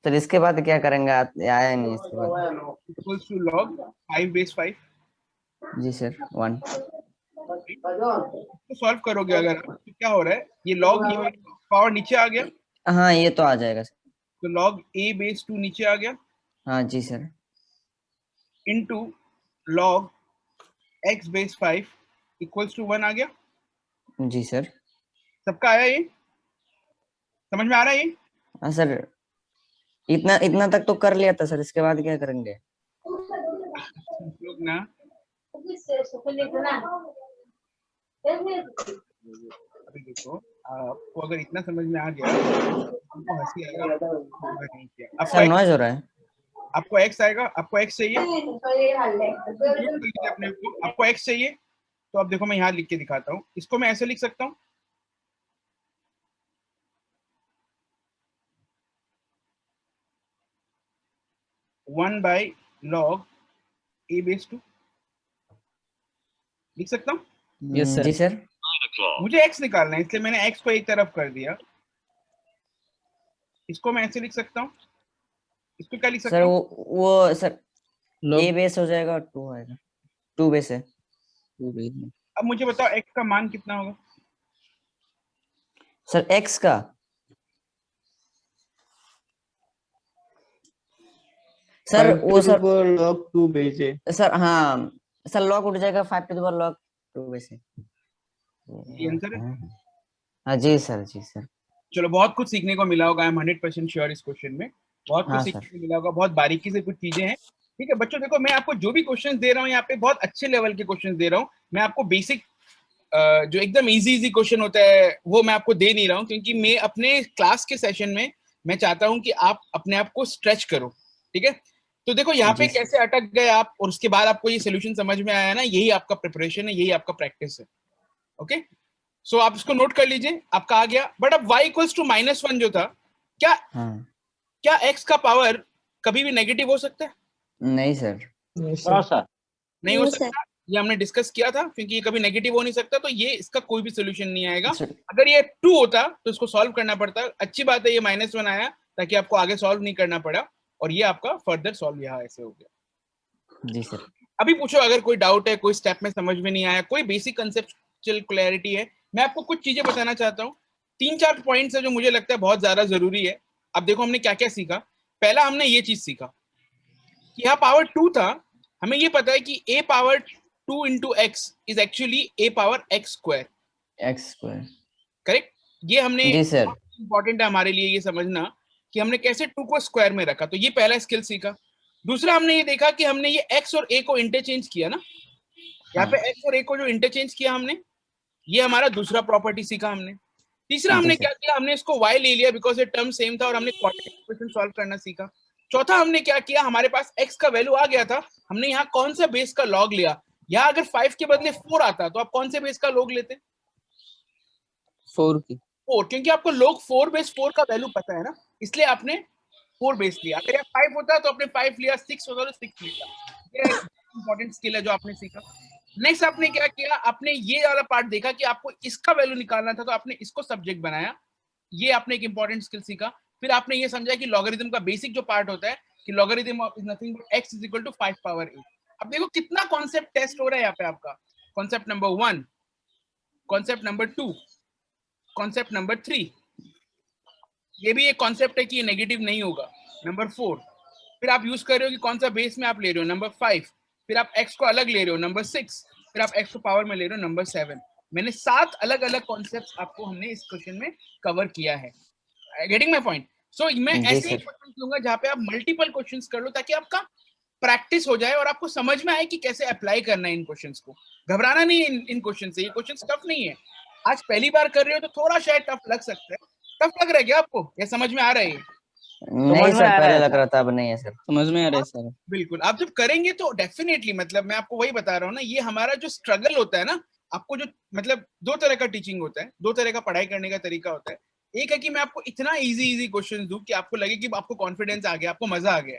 sir इसके बाद क्या करेंगे? आया नहीं इसके बाद। equals to log 5 base 5। जी सर 1। तो सॉल्व करोगे अगर आप, तो क्या हो रहा है, ये log, ये पावर नीचे आ गया हाँ ये तो आ जाएगा सर। तो log a बेस 2 नीचे आ गया, हाँ जी sir. Into log x base 5 equals to 1 आ गया। जी सर। सबका आया, ये समझ में आ रहा है ये? हाँ सर, इतना इतना तक तो कर लिया था सर, इसके बाद क्या करेंगे? लोग ना, अभी देखो, आपको अगर इतना समझ में आ गया तो हंसी आएगा, नहीं किया। आपको सर नॉइज हो रहा है। आपको x आएगा, आपको x चाहिए अपने को, आपको x चाहिए तो अब देखो मैं यहाँ लिख के दिखाता हूँ, इसको मैं ऐसे लिख सकता हूँ, 1 बाय लॉग a बेस 2 लिख सकता हूँ। यस जी सर। सर। मुझे x निकालना है इसलिए मैंने x को एक तरफ कर दिया। इसको मैं ऐसे लिख सकता हूँ, इसको क्या लिख सकता सर हूँ? वो सर लॉग a बेस हो जाएगा और 2 आएगा, 2 बेस है। 2 बेस। अब मुझे बताओ x का मान कितना होगा? सर x का सर वो सर log 2 बेस है। सर हाँ सर लॉग उठ जाएगा 5 to the power log 2 base है। ये आंसर है। हाँ जी सर, जी सर। चलो बहुत कुछ सीखने को मिला होगा, आई एम 100% श्योर इस क्वेश्चन में बहुत कुछ हाँ सीखने सर। को मिला होगा, बहुत बारीकी से कुछ चीजें हैं। ठीक है बच्चों, देखो मैं आपको जो भी क्वेश्चंस दे रहा हूँ यहाँ पे बहुत अच्छे लेवल के क्वेश्चंस दे रहा हूँ। मैं आपको बेसिक जो एकदम इजी क्वेश्चन होता है वो मैं आपको दे नहीं रहा हूँ, क्योंकि मैं अपने क्लास के सेशन में मैं चाहता हूँ कि आप अपने आप को स्ट्रेच करो। ठीक है, तो देखो यहाँ पे जी सर। कैसे अटक गए आप और उसके बाद आपको ये सोल्यूशन समझ में आया ना, यही आपका प्रिपरेशन है, यही आपका प्रैक्टिस है। ओके, सो आप इसको नोट कर लीजिए, आपका आ गया। बट अब y इक्वल्स टू -1 जो था, क्या हाँ क्या x का पावर कभी भी नेगेटिव हो सकता है? नहीं सर। सर नहीं हो No, sir. सकता, ये हमने डिस्कस किया था, क्योंकि ये कभी नेगेटिव हो नहीं सकता, तो ये इसका कोई भी सोल्यूशन नहीं आएगा। सर अगर ये 2 होता तो इसको सॉल्व करना पड़ता। अच्छी बात है ये -1 आया ताकि आपको आगे सॉल्व नहीं करना पड़ा, और ये आपका फर्दर सॉल्व यहाँ ऐसे हो गया। जी सर। अभी पूछो अगर कोई डाउट है, कोई स्टेप में समझ में नहीं आया, कोई बेसिक कंसेप्चुअल क्लैरिटी है। मैं आपको कुछ चीजें बताना चाहता हूँ, 3-4 पॉइंट्स है जो मुझे लगता है बहुत ज्यादा जरूरी है। अब देखो हमने क्या क्या सीखा। पहला हमने ये चीज सीखा कि यहाँ पावर 2 था, हमें ये पता है कि a power 2 into x is actually a power x square, x²। Correct. ये हमने जी सर। इंपॉर्टेंट है हमारे लिए ये समझना कि हमने कैसे 2 को स्क्वायर में रखा, तो ये पहला स्किल सीखा। दूसरा हमने ये देखा कि हमने ये x और a को इंटरचेंज किया ना, यहाँ पे x और a को जो इंटरचेंज किया हमने, ये हमारा दूसरा प्रॉपर्टी सीखा हमने। तीसरा हमने क्या किया, हमने इसको y ले लिया बिकॉज ये टर्म सेम था और हमने क्वाड्रेटिक इक्वेशन सॉल्व करना सीखा। चौथा हमने क्या किया, हमारे पास x का वैल्यू आ गया था, हमने यहाँ कौन सा बेस का लॉग लिया। यहाँ अगर 5 के बदले 4 आता तो आप कौन से बेस का लॉग लेते? 4 की। 4, क्योंकि आपको log 4 बेस 4 का वैल्यू पता है ना, इसलिए आपने 4 बेस लिया। अगर यहाँ 5 होता तो आपने 5 लिया, 6 होता तो 6 लिया। ये इंपॉर्टेंट स्किल है जो आपने सीखा। नेक्स्ट आपने क्या किया, आपने ये वाला पार्ट देखा कि आपको इसका वैल्यू निकालना था, तो आपने इसको सब्जेक्ट बनाया, ये आपने एक इंपॉर्टेंट स्किल सीखा। फिर आपने ये समझा कि लॉगरिथम का बेसिक जो पार्ट होता है कि logarithm is nothing but x is equal to 5 power 8। अब देखो कितना कॉन्सेप्ट टेस्ट हो रहा है यहाँ पे आपका। Concept number 1, concept number 2, concept number 3, ये भी एक कॉन्सेप्ट है कि ये नेगेटिव नहीं होगा। नंबर 4, फिर आप यूज कर रहे हो कि कौन सा बेस में आप ले रहे हो। नंबर 5, फिर आप x को अलग ले रहे हो। नंबर 6, फिर आप x को पावर में ले रहे हो। नंबर 7, मैंने 7 अलग अलग कॉन्सेप्ट्स आपको हमने इस क्वेश्चन में कवर किया है। Getting my point? सो मैं जी ऐसे ही सर। क्वेश्चन लूंगा जहाँ पे आप मल्टीपल क्वेश्चंस कर लो, ताकि आपका प्रैक्टिस हो जाए और आपको समझ में आए कि कैसे अप्लाई करना है इन क्वेश्चंस को। घबराना नहीं है इन क्वेश्चन से, ये क्वेश्चंस टफ नहीं है। आज पहली बार कर रहे हो तो थोड़ा शायद टफ लग सकता है। टफ लग रहा है क्या आपको, या समझ में आ रहा है? नहीं सर, पहले लग रहा था, अब नहीं है सर। समझ में आ रहा है सर। बिल्कुल, आप जब करेंगे तो डेफिनेटली, मतलब मैं आपको वही बता रहा हूँ ना, ये हमारा जो स्ट्रगल होता है ना, आपको जो मतलब 2 तरह का टीचिंग होता है, 2 तरह का पढ़ाई करने का तरीका होता है। एक है कि मैं आपको इतना इजी क्वेश्चन दूं कि आपको लगे कि आपको कॉन्फिडेंस आ गया, आपको मजा आ गया,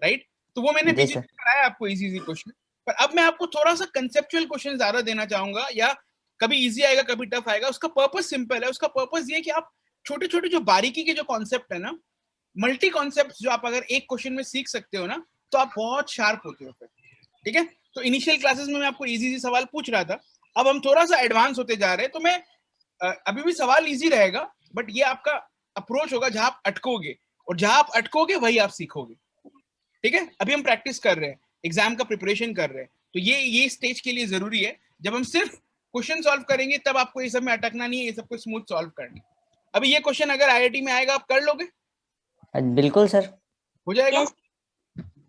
राइट। तो वो मैंने जी पीछे सर। पढ़ाया आपको इजी क्वेश्चन, पर अब मैं आपको थोड़ा सा कंसेप्चुअल क्वेश्चन ज्यादा देना चाहूंगा, या कभी इजी आएगा कभी टफ आएगा। उसका पर्पस सिंपल है, उसका पर्पस ये है कि आप छोटे छोटे जो बारीकी के जो कॉन्सेप्ट है ना, मल्टी कॉन्सेप्ट जो आप अगर एक क्वेश्चन में सीख सकते हो ना, तो आप बहुत शार्प होते हो फिर। ठीक है, तो इनिशियल क्लासेस में मैं आपको इजी सवाल पूछ रहा था, अब हम थोड़ा सा एडवांस होते जा रहे हैं, तो मैं अभी भी सवाल इजी रहेगा, बट ये आपका अप्रोच होगा जहां आप अटकोगे, और जहां आप अटकोगे वही आप सीखोगे। ठीक है, अभी हम प्रैक्टिस कर रहे हैं, एग्जाम का प्रिपरेशन कर रहे हैं, तो ये स्टेज के लिए जरूरी है। जब हम सिर्फ क्वेश्चन सॉल्व करेंगे तब आपको ये सब में अटकना नहीं है, ये सब को स्मूथ सॉल्व करना है। अभी ये क्वेश्चन अगर आईआईटी में आएगा आप कर लोगे? बिल्कुल सर। हो जाएगा? Yes.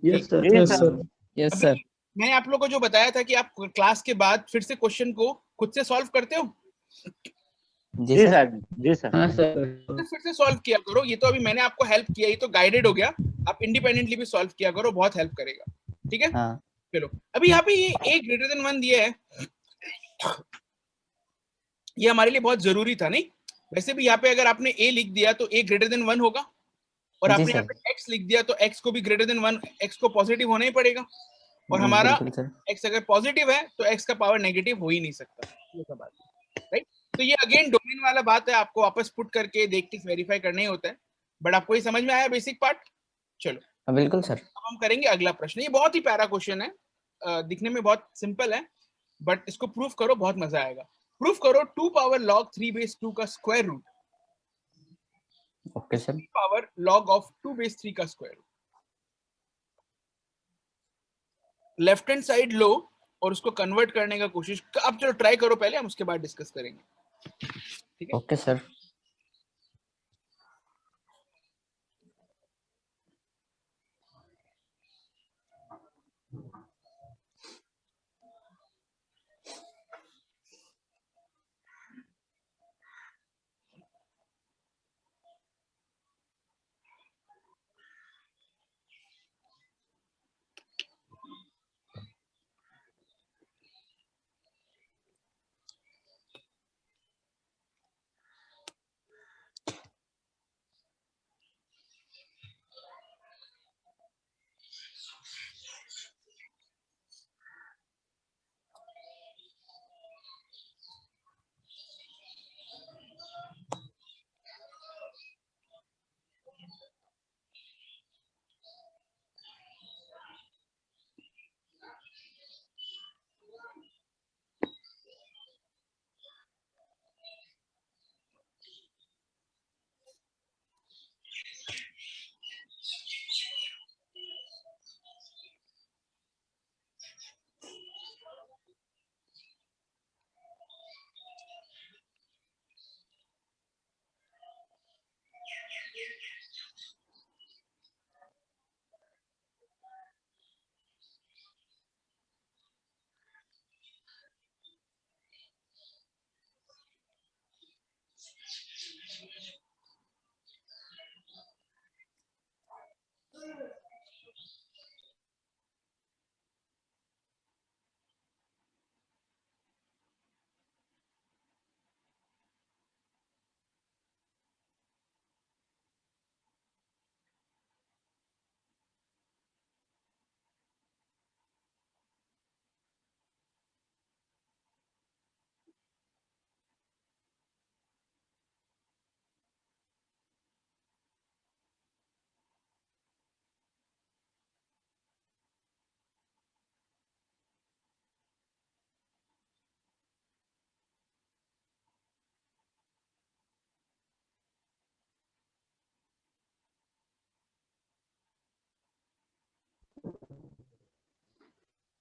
यस सर यस अभी सर। मैंने आप लोगों को जो बताया था कि आप क्लास के बाद फिर से क्वेश्चन को खुद से सॉल्व करते हो, जी सर। जी सर हाँ सर। तो फिर से सॉल्व किया करो। ये तो अभी मैंने आपको हेल्प किया, ये तो गाइडेड हो गया, आप इंडिपेंडेंटली भी सॉल्व किया करो, बहुत हेल्प करेगा। ठीक है, हाँ चलो अभी यहाँ पे ये a ग्रेटर देन 1 दिया है, ये हमारे लिए बहुत जरूरी था नहीं? वैसे भी यहाँ पे अगर आपने a लिख दिया तो a ग्रेटर देन 1 होगा, और जी आपने यहाँ सर। पे x लिख दिया, तो x को भी ग्रेटर देन 1, x को पॉजिटिव होना ही पड़ेगा, और हमारा बिल्कुल सर। x अगर पॉजिटिव है तो x का पावर नेगेटिव हो ही नहीं सकता, ये सब बात, राइट। तो ये अगेन डोमेन वाला बात है, आपको वापस पुट करके देख के वेरीफाई करना ही होता है, बट आपको ये समझ में आया बेसिक पार्ट। चलो बिल्कुल सर। अब हम करेंगे अगला प्रश्न। ये बहुत ही प्यारा क्वेश्चन है, दिखने में बहुत सिंपल है, बट इसको प्रूफ करो, बहुत मजा आएगा। प्रूफ करो 2 पावर log 3 बेस 2 का square root okay sir. 3 power log of 2 base 3 का square root. Left hand side लो और उसको कन्वर्ट करने का कोशिश, आप चलो ट्राई करो पहले, हम उसके बाद डिस्कस करेंगे, ठीक है। Okay sir.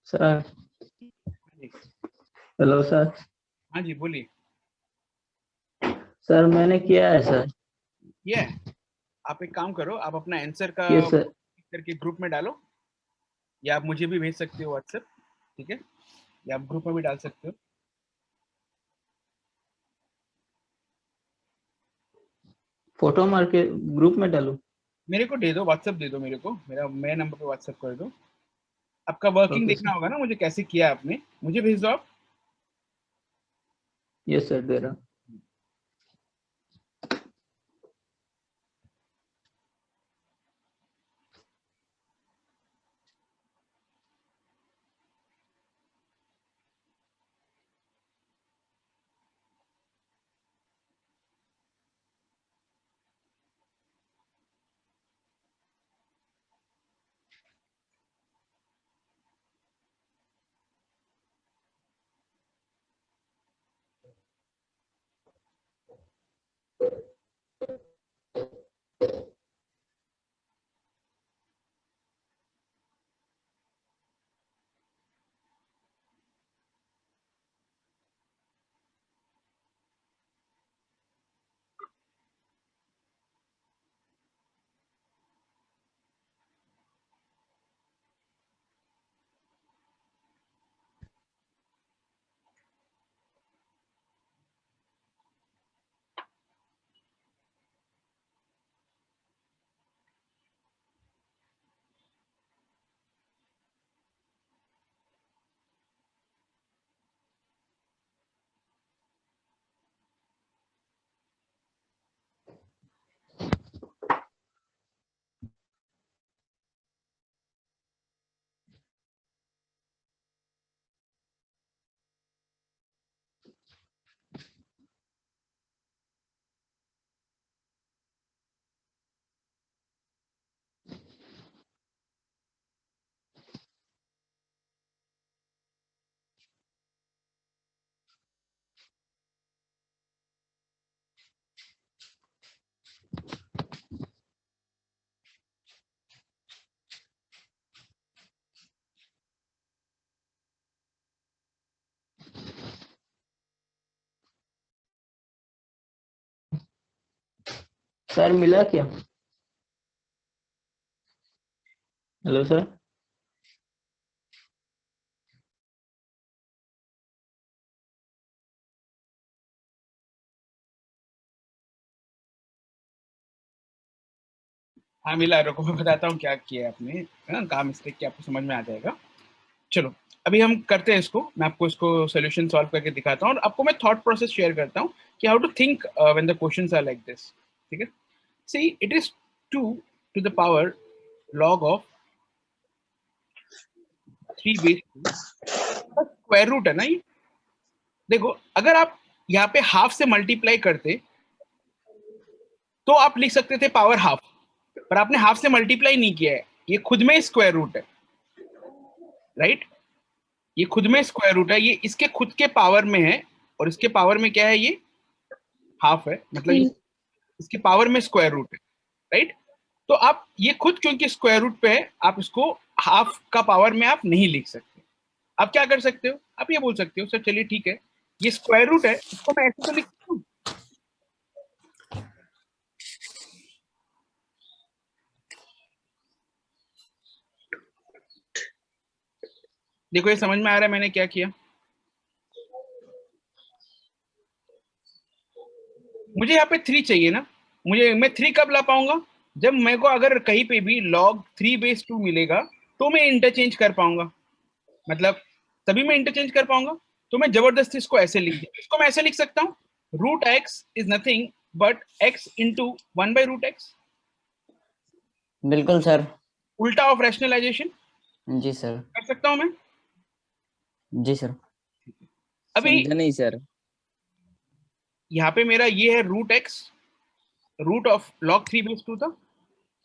Sir, hello sir. हाँ जी बोलिए। सर मैंने किया है सर। ये आप एक काम करो, आप अपना आंसर का ये सर। करके ग्रुप में डालो, या आप मुझे भी भेज सकते हो व्हाट्सएप, ठीक है, या आप ग्रुप में भी डाल सकते हो। फोटो मार के ग्रुप में डालूं? मेरे को दे दो, व्हाट्सएप दे दो मेरे को, मेरे नंबर पे व्हाट्सएप कर दो। आपका वर्किंग ओके देखना सर। होगा ना मुझे, कैसे किया आपने, मुझे भेज दो आप। यस सर, दे रहा। सर मिला क्या? Hello sir. हाँ मिला, रुको मैं बताता हूँ क्या किया है आपने, है ना, कहाँ मिस्टेक किया आपको समझ में आ जाएगा। चलो अभी हम करते हैं इसको, मैं आपको इसको सोल्यूशन सॉल्व करके दिखाता हूँ और आपको मैं थॉट प्रोसेस शेयर करता हूँ कि how to think when the questions are like this. ठीक है, see it is 2 to the power log of 3 base 2 square root है ना ये। देखो अगर आप यहाँ पे हाफ से मल्टीप्लाई करते तो आप लिख सकते थे पावर हाफ, पर आपने हाफ से मल्टीप्लाई नहीं किया है, ये खुद में स्क्वायर रूट है, राइट? ये खुद में स्क्वायर रूट है, ये इसके खुद के पावर में है और इसके पावर में क्या है, ये हाफ है, मतलब ये इसके पावर में स्क्वायर रूट है, राइट? तो आप ये खुद क्योंकि स्क्वायर रूट पे है, आप इसको हाफ का पावर में आप नहीं लिख सकते। आप क्या कर सकते हो, आप ये बोल सकते हो सर चलिए ठीक है, ये स्क्वायर रूट है, इसको मैं ऐसे तो लिख सकता हूँ। देखो ये समझ में आ रहा है मैंने क्या किया? मुझे यहाँ पे 3 चाहिए ना, मैं 3 कब ला पाऊंगा, जब मेरे को अगर कहीं पे भी log 3 base 2 मिलेगा तो मैं इंटरचेंज कर पाऊंगा, मतलब तभी मैं इंटरचेंज कर पाऊंगा। तो मैं जबरदस्ती इसको ऐसे लिख दिया, इसको मैं ऐसे लिख सकता हूँ, root x is nothing but x into 1/√x। बिल्कुल सर। उल्टा ऑफ रैशनलाइजेशन जी सर। कर सकता हूँ मैं। जी सर। अभी समझा नहीं सर। यहाँ पे मेरा ये है root x, root of log 3 base 2 था,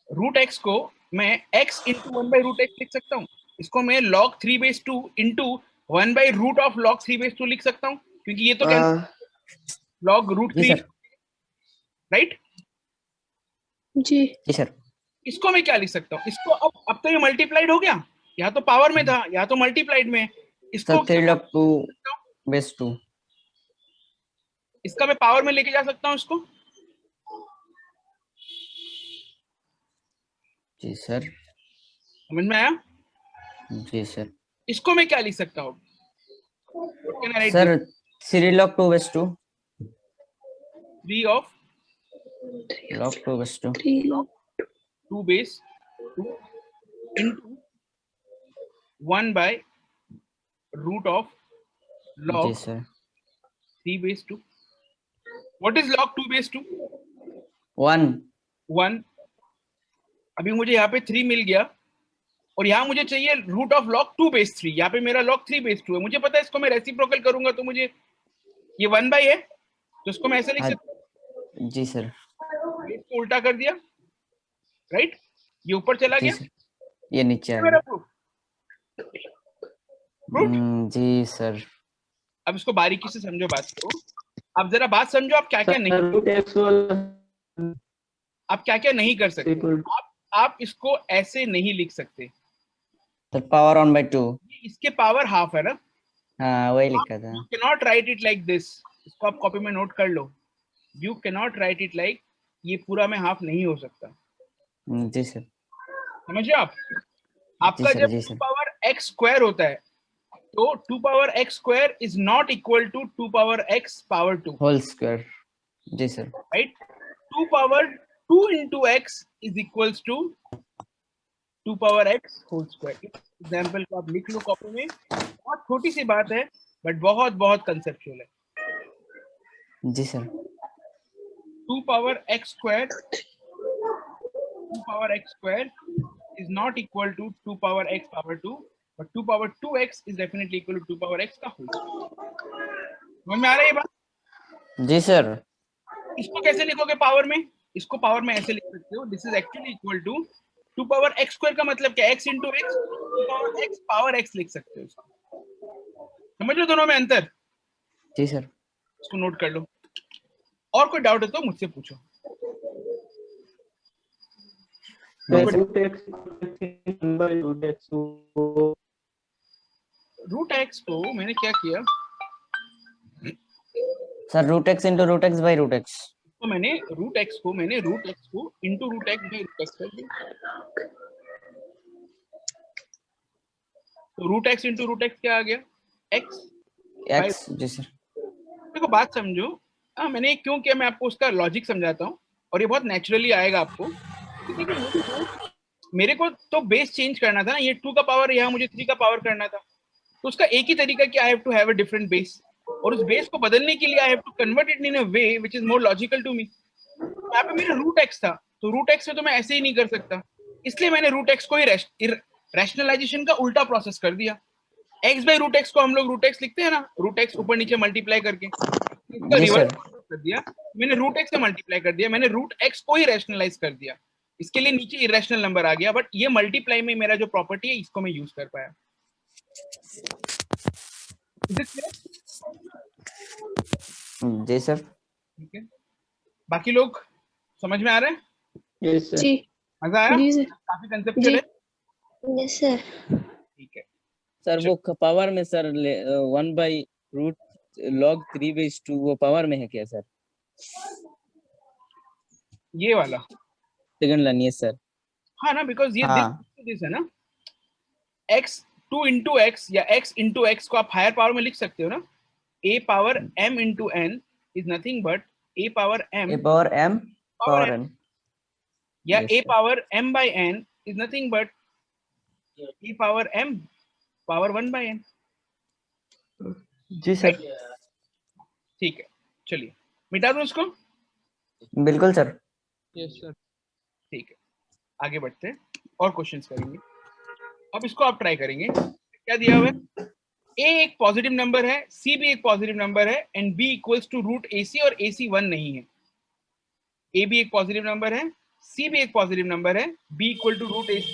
रूट एक्स को मैं x इंटू 1/√x लिख सकता हूँ, इसको मैं log 3 base 2 इंटू 1/रूट ऑफ log 3 base 2 लिख सकता हूँ, क्योंकि ये तो क्या log रूट जी 3, सर। राइट? जी जी सर। इसको मैं क्या लिख सकता हूँ, इसको अब तो ये मल्टीप्लाइड हो गया, यहाँ तो पावर में था, यहाँ तो मल्टीप्लाइड में है। इसको सर 3 log 2 base 2। इसका मैं पावर में लेके जा सकता हूँ इसको। जी सर। समझ में आया? जी सर। इसको मैं क्या लिख सकता हूँ? Sir 3 log 2 base 2। 3 of log 2 base 2 2 base 2 into 1/रूट ऑफ जी log sir. 3 base 2। What is log 2 base 2? 1। 1। अभी मुझे यहाँ पे 3 मिल गया और यहाँ मुझे चाहिए रूट ऑफ log 2 base 3, यहाँ पे मेरा log 3 base 2 है, मुझे पता है इसको मैं रेसिप्रोकल करूंगा तो मुझे ये 1 बाई है, तो इसको मैं ऐसे लिख सकता हूँ। जी सर। इसको उल्टा कर दिया, राइट? ये ऊपर चला जी गया, सर। ये नीचे आ मेरा गया। प्रूफ। जी सर। अब इसको बारीकी से समझो बात को, अब जरा बात समझो, आप क्या क्या नहीं, रूट एक्स आप क्या क्या नहीं कर सकते। आप इसको ऐसे नहीं लिख सकते, सर पावर 1/2। इसके पावर हाफ है ना, हाँ वही लिखा था। You can not write it like this, इसको आप कॉपी में नोट कर लो, you can not write it like, ये पूरा में हाफ नहीं हो सकता, जी सर। समझिए आप। आपका जी जब सर। 2 पावर x स्क्वायर होता है तो 2 power x square is not equal to 2 power x power 2, whole square. जी sir. Right? 2 power 2 into x is equals to 2 power x whole square. Example को आप लिख लो कॉपी में, बहुत छोटी सी बात है बट बहुत बहुत कंसेप्चुअल है। जी sir. 2 power x square, 2 power x square is not equal to 2 power x power 2, but 2 power 2x is definitely equal to 2 power x का whole square। समझ में आ रहा है ये बात? जी सर। इसको कैसे लिखोगे पावर में? इसको पावर में ऐसे लिख सकते हो, this is actually equal to 2 power x square का मतलब क्या, x into x, 2 power x power x लिख सकते हो इसको। समझ लो दोनों में अंतर। जी सर। इसको नोट कर लो, और कोई डाउट है तो मुझसे पूछो। Root x root x root x को मैंने क्या किया sir root x into root x by root x. तो मैंने रूट एक्स को into root x by root x कर दिया। तो root x into root x क्या आ गया? एक्स। एक्स। जी सर। देखो बात समझो, हाँ मैंने क्यों किया, मैं आपको उसका लॉजिक समझाता हूँ और ये बहुत नेचुरली आएगा आपको। देखिए मेरे को तो बेस चेंज करना था ना, ये 2 का पावर यहाँ मुझे 3 का पावर करना था, तो उसका एक ही तरीका कि I have to have a different base, और उस बेस को बदलने के लिए I have to convert it in a way which is more logical to me. यहाँ पे मेरा रूट एक्स था, तो रूट एक्स से तो मैं ऐसे ही नहीं कर सकता, इसलिए मैंने रूट एक्स को ही रैशनलाइजेशन का उल्टा प्रोसेस कर दिया। एक्स बाई रूट एक्स को हम लोग रूट एक्स लिखते हैं ना, रूट एक्स ऊपर नीचे मल्टीप्लाई करके, इसका जी रिवर्स सर। कर दिया। मैंने रूट एक्स से मल्टीप्लाई कर दिया, मैंने रूट एक्स को ही रैशनलाइज कर दिया, इसके लिए नीचे इरेशनल नंबर आ गया, बट ये मल्टीप्लाई में मेरा जो प्रॉपर्टी है इसको मैं यूज कर पाया। Is it clear? जी सर। ठीक है, बाकी लोग समझ में आ रहा है? Yes, sir. जी मजा आया? जी सर काफी कंसेप्चुअल जी है। यस सर ठीक है, सर वो पावर में सर 1/√log3/2 वो पावर में है क्या सर? ये वाला सेकंड लाइन, यस सर। हाँ ना, बिकॉज ये हाँ दिस है ना, x 2 इंटू एक्स या x इंटू एक्स को आप हायर पावर में लिख सकते हो ना, a power m into n is nothing but a power m a power m power power n, n. या Yes, a sir. Power m by n is nothing but a power m power 1 by n। जी sir. ठीक है, चलिए मिटा दूं उसको। बिल्कुल sir. Yes sir. ठीक है, आगे बढ़ते हैं और क्वेश्चंस करेंगे। अब इसको आप ट्राई करेंगे, क्या दिया हुआ है, a एक पॉजिटिव नंबर है, c भी एक पॉजिटिव नंबर है, and b equals to root ac और ac 1 नहीं है। a भी एक पॉजिटिव नंबर है, c भी एक पॉजिटिव नंबर है, b equal to root ac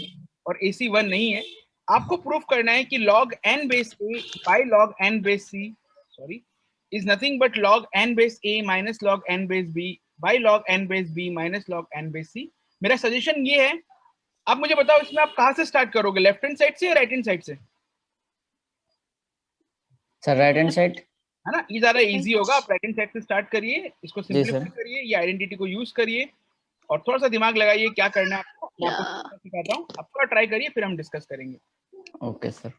और ac 1 नहीं है। आपको प्रूफ करना है कि log n base a by log n base c sorry is nothing but log n base a minus log n base b by log n base b minus log n base c। मेरा suggestion ये है, आप मुझे बताओ इसमें आप कहां से स्टार्ट करोगे, लेफ्ट हैंड साइड से या राइट हैंड साइड से? Sir right hand side. है ना, ये ज्यादा इजी होगा, आप राइट हैंड साइड से स्टार्ट करिए, इसको जी सर। सिंपलीफाई करिए, ये आइडेंटिटी को यूज करिए और थोड़ा सा दिमाग लगाइए क्या करना है आपको, मैं आपको सिखाता हूँ, आप थोड़ा ट्राई करिए फिर हम डिस्कस करेंगे। Okay sir.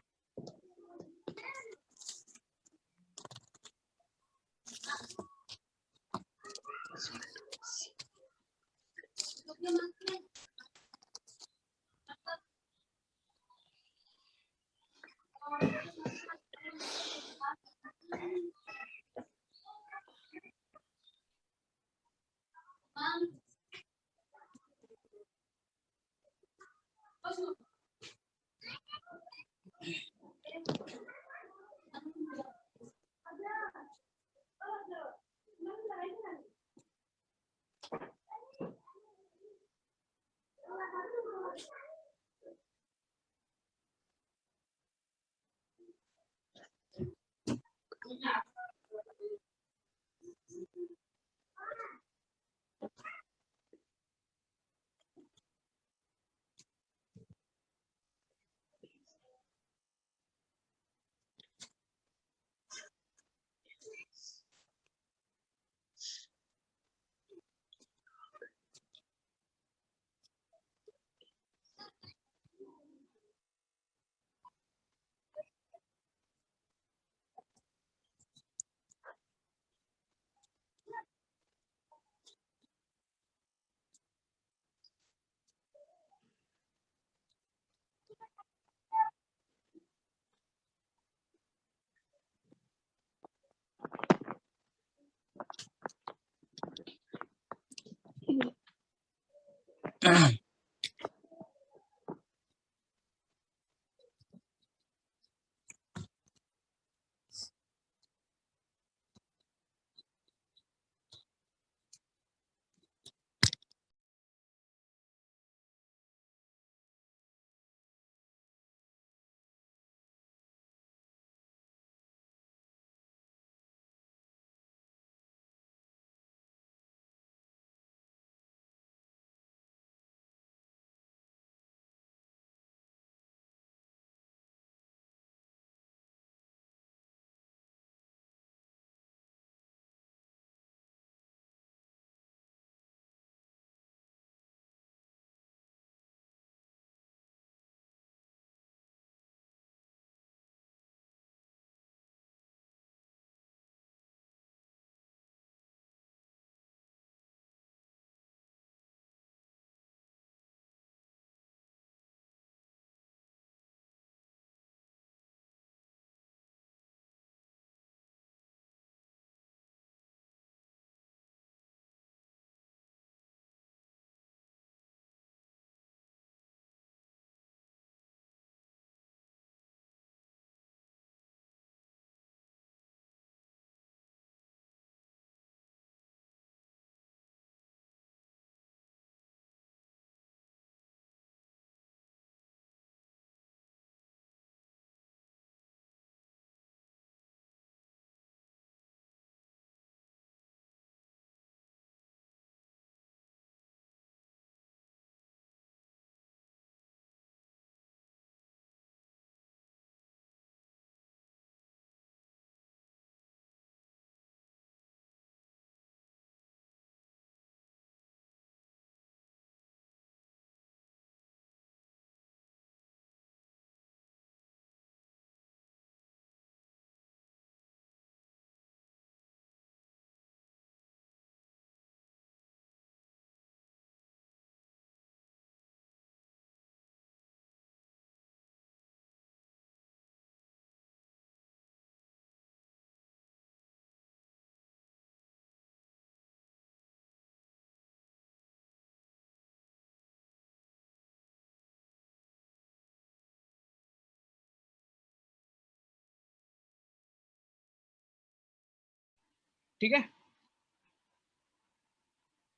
ठीक है,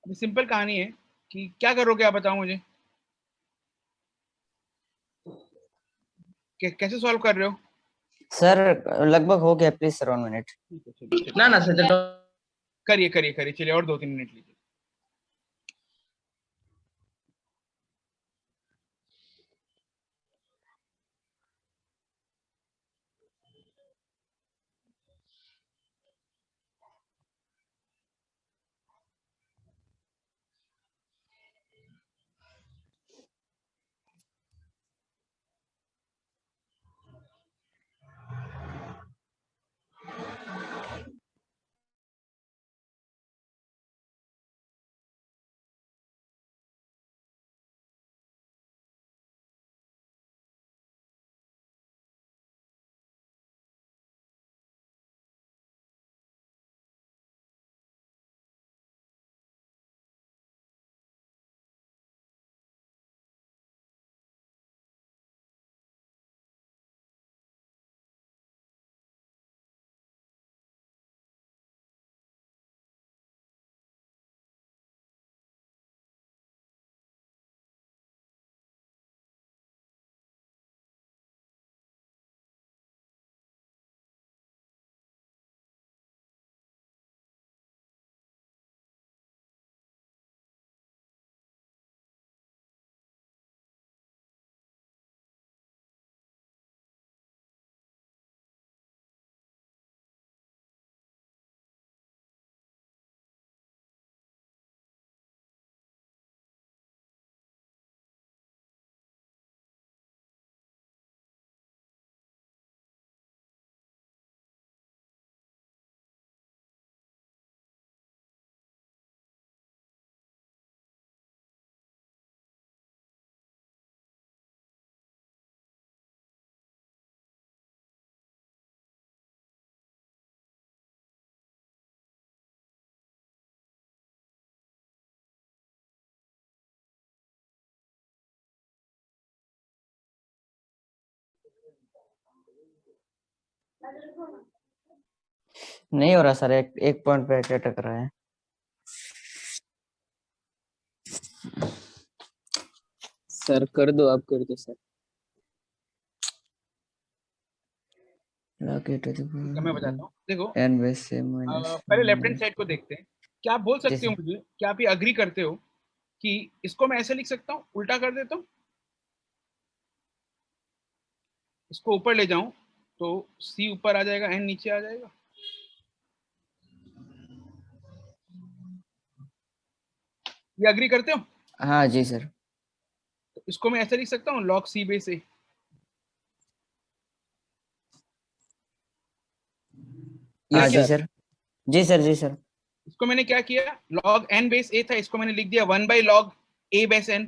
अभी सिंपल कहानी है कि क्या करोगे आप बताओ मुझे, कैसे सॉल्व कर रहे हो? सर लगभग हो गया, प्लीज सर 1 मिनट। ठीक है, चलिए ना ना सर करिए करिए करिए, चलिए और 2-3 मिनट लीजिए। नहीं हो रहा सर, एक पॉइंट पे अटक रहा है। सर कर दो, आप कर दो सर। मैं बताता हूँ, देखो n base से minus पहले लेफ्ट हैंड साइड को देखते हैं। क्या आप बोल सकते हो जैसे- मुझे, क्या आप ये अग्री करते हो कि इसको मैं ऐसे लिख सकता हूँ, उल्टा कर देता हूँ, इसको ऊपर ले जाऊं तो c ऊपर आ जाएगा, n नीचे आ जाएगा। ये अग्री करते हो? हाँ जी सर। तो इसको मैं ऐसे लिख सकता हूँ, log c बेस a। हाँ यस जी सर। सर, जी सर, जी सर। इसको मैंने क्या किया, log n बेस a था, इसको मैंने लिख दिया 1 by log a base n,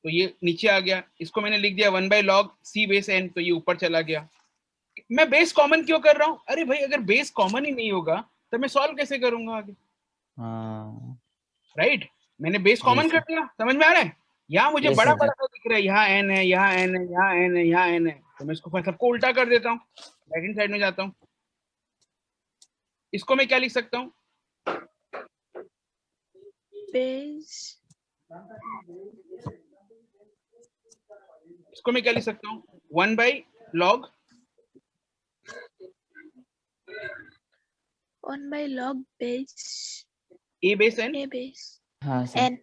तो ये नीचे आ गया। इसको मैंने लिख दिया 1 by log c base n, तो ये ऊपर चला गया। मैं बेस कॉमन क्यों कर रहा हूँ? अरे भाई अगर बेस कॉमन ही नहीं होगा तो मैं सॉल्व कैसे करूंगा आगे? हाँ राइट, मैंने बेस जी कॉमन कर सर, दिया, समझ में आ रहा है? यहाँ मुझे जी बड़ा सर, जी बड़ा सा दिख रहा है, यहाँ n है, यहाँ n है, यहाँ n है, यहाँ n है, तो मैं इसको सबको उल्टा कर देता हूँ, राइट हैंड साइड में जाता हूँ। इसको मैं क्या लिख सकता हूँ, बेस इसको मैं क्या लिख सकता हूँ, 1 by log 1 by log base a base n a base हाँ sir. n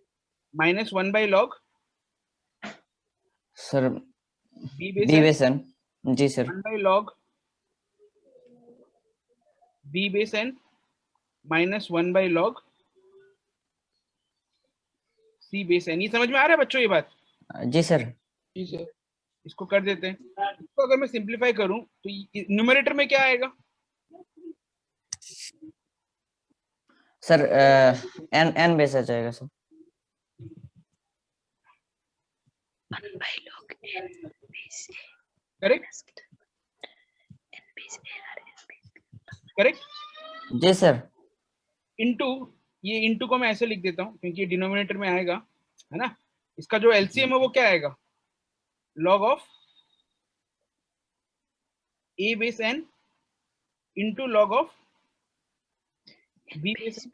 minus 1 by log sir b base b n, base n, जी sir. 1 by log b base n minus 1 by log c base n। ये समझ में आ रहा है बच्चों ये बात? जी सर। ठीक है। इसको कर देते हैं। इसको अगर मैं सिंप्लीफाई करूं तो न्यूमरेटर में क्या आएगा? सर n बेस आ जाएगा sir. 1 by log n base a correct, n base a r n base correct. जी सर। इनटू, ये इनटू को मैं ऐसे लिख देता हूं क्योंकि ये डिनोमिनेटर में आएगा, है ना? इसका जो एलसीएम है वो क्या आएगा, log of a base n into log of b base,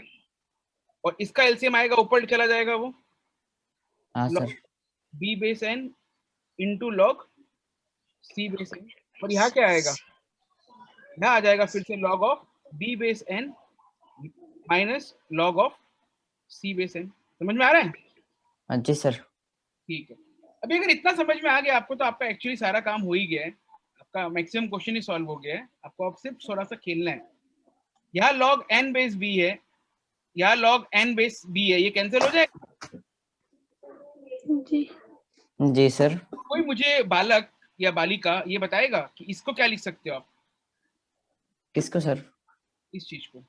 और इसका एलसीएम आएगा ऊपर चला जाएगा वो हाँ log sir. B base n into log c base n, और यहाँ क्या आएगा, यहाँ आ जाएगा फिर से log of b base n minus log of c base n. समझ में आ रहा है? हाँ जी सर। ठीक है, अभी अगर इतना समझ में आ गया आपको तो आपका एक्चुअली सारा काम हो ही गया है, आपका मैक्सिमम क्वेश्चन ही सॉल्व हो गया है, आपको अब सिर्फ थोड़ा सा खेलना है। यहाँ लॉग एन बेस बी है, यहाँ लॉग एन बेस बी है, ये कैंसिल हो जाएगा। जी जी सर। कोई मुझे बालक या बालिका ये बताएगा कि इसको क्या लिख सकते हो आप, किसको सर? इस चीज को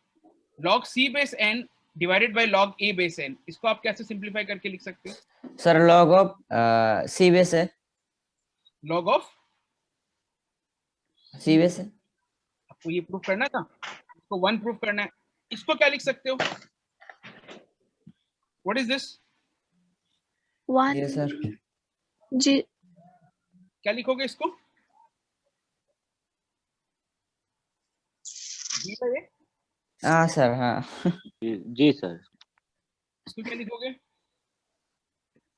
log c base n divided by log a base n, इसको आप कैसे सिंप्लीफाई करके लिख सकते हो? Sir log of c base है। लॉग ऑफ सी बेस है। आपको ये प्रूफ करना था, इसको वन प्रूफ करना है, इसको क्या लिख सकते हो? What is this? वन ये सर। जी क्या लिखोगे इसको? बी बाय ए, हाँ सर हाँ। जी सर। इसको क्या लिखोगे?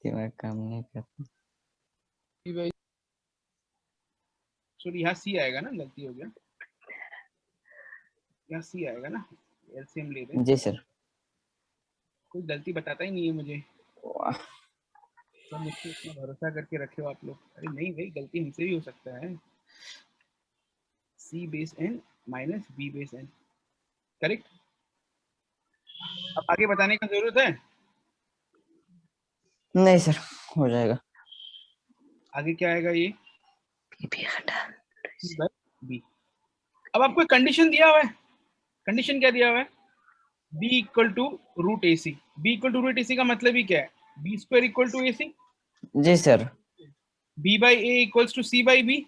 दिमाग काम नहीं करता। सॉरी यहाँ सी आएगा ना, गलती हो गया, यहाँ सी आएगा ना, एलसीएम ले रहे हैं, जी सर। कोई गलती बताता ही नहीं है मुझे, वाह। तो मुझसे इतना भरोसा करके रखे हो आप लोग। अरे नहीं भाई, गलती हमसे भी हो सकता है। C base n minus b base n, correct. अब आगे बताने का जरूरत है? नहीं सर, हो जाएगा। आगे क्या आएगा ये? भी हटा बी। अब आपको एक कंडीशन दिया हुआ है, कंडीशन क्या दिया हुआ है? b equal to root a c. B equal to root a c का मतलब ही क्या है? B square equal to a c, जी sir. B by a equals to c by b.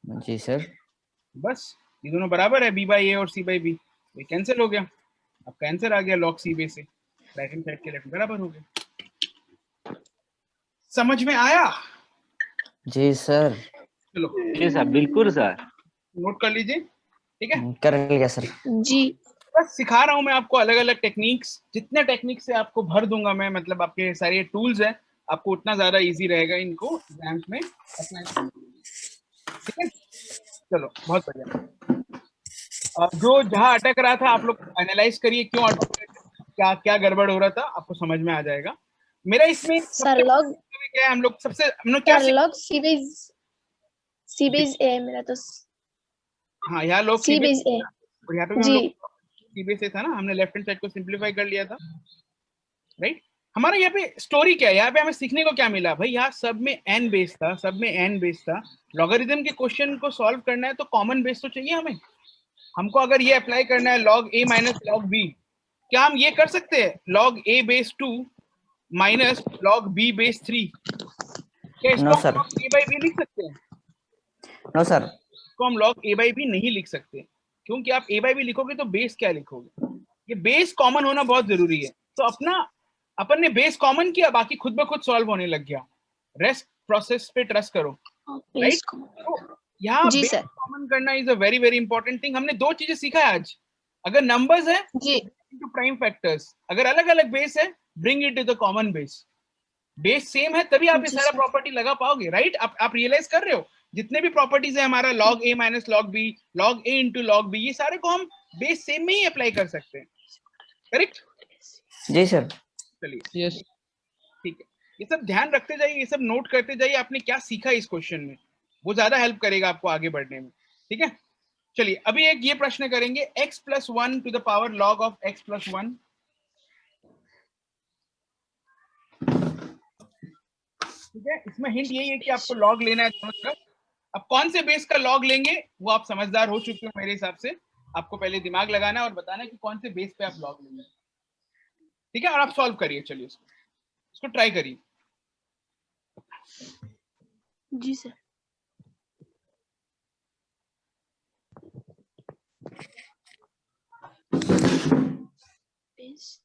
जी सर। बस ये दोनों बराबर है, बी बाई ए और सी बाई बी, ये कैंसिल हो गया, आपका आंसर आ गया लॉग सी बेस से, राइट हैंड साइड के लेफ्ट बराबर हो गया। समझ में आया? जी सर। चलो जी सर, बिल्कुल सर। नोट कर लीजिए, ठीक है। कर लिया सर। जी बस सिखा रहा हूँ मैं आपको अलग अलग टेक्निक्स, जितने टेक्निक से आपको भर दूंगा मैं, मतलब आपके सारे टूल्स हैं, आपको उतना ज्यादा इजी रहेगा इनको एग्जाम्स में अप्लाई करना, ठीक है। चलो बहुत बढ़िया। जो जहाँ अटक रहा था आप लोग एनालाइज करिए, क्यों अटक रहे थे, क्या क्या गड़बड़ हो रहा था, आपको समझ में आ जाएगा। मेरा इसमें सर लॉग क्या है, हम लोग क्या सर लॉग सी बेस ए है मेरा तो। हाँ यहाँ लोग सी बेस ए और यहाँ पे भी हम जी लोग सीबीएस से था ना, हमने लेफ्ट हैंड साइड को सिंप्लीफाई कर लिया था, राइट। हमारा यहाँ पे स्टोरी क्या है, यहाँ पे हमें सीखने को क्या मिला भाई, यहाँ सब में एन बेस था, सब में एन बेस था। लॉगरिथम के क्वेश्चन को सॉल्व करना है तो कॉमन बेस तो चाहिए हमें। हमको अगर ये अप्लाई करना है log a minus log b, क्या हम ये कर सकते हैं log a base 2 minus log b base 3? क्या इसको नो हम sir. Log a by b लिख सकते हैं? No sir. इसको हम लॉग ए बाई बी नहीं लिख सकते, क्योंकि आप ए बाई बी लिखोगे तो बेस क्या लिखोगे? ये बेस कॉमन होना बहुत जरूरी है। तो अपन ने बेस कॉमन किया, बाकी खुद ब खुद सॉल्व होने लग गया। रेस्ट प्रोसेस पे ट्रस्ट करो, राइट। तो यहाँ जी बेस सर कॉमन करना is a very very important thing. हमने दो चीजें सीखा है आज। अगर नंबर्स है जी इनटू प्राइम फैक्टर्स, अगर अलग अलग बेस है bring it to the common base. Base same है तभी आप ये जी सारा सर प्रॉपर्टी लगा पाओगे, राइट। आप रियलाइज कर रहे हो जितने भी प्रॉपर्टीज है हमारा log a minus log B, log A into log B, ये सारे को हम बेस सेम में ही अप्लाई कर सकते हैं, करेक्ट। जी सर। चलिए यस ठीक है, ये सब ध्यान रखते जाइए, ये सब नोट करते जाइए, आपने क्या सीखा इस क्वेश्चन में, वो ज्यादा हेल्प करेगा आपको आगे बढ़ने में, ठीक है। चलिए अभी एक ये प्रश्न करेंगे, x plus 1 to the power log of x plus 1। ठीक है, इसमें हिंट यही है कि आपको लॉग लेना है दोनों तरफ। अब कौन से बेस का लॉग लेंगे वो आप समझदार हो चुके हो मेरे हिसाब से, आपको पहले दिमाग लगाना है और बताना है कि कौन से बेस पे आप लॉग लेंगे, ठीक है। और आप सॉल्व करिए, चलिए इसको ट्राई करिए। जी सर बेस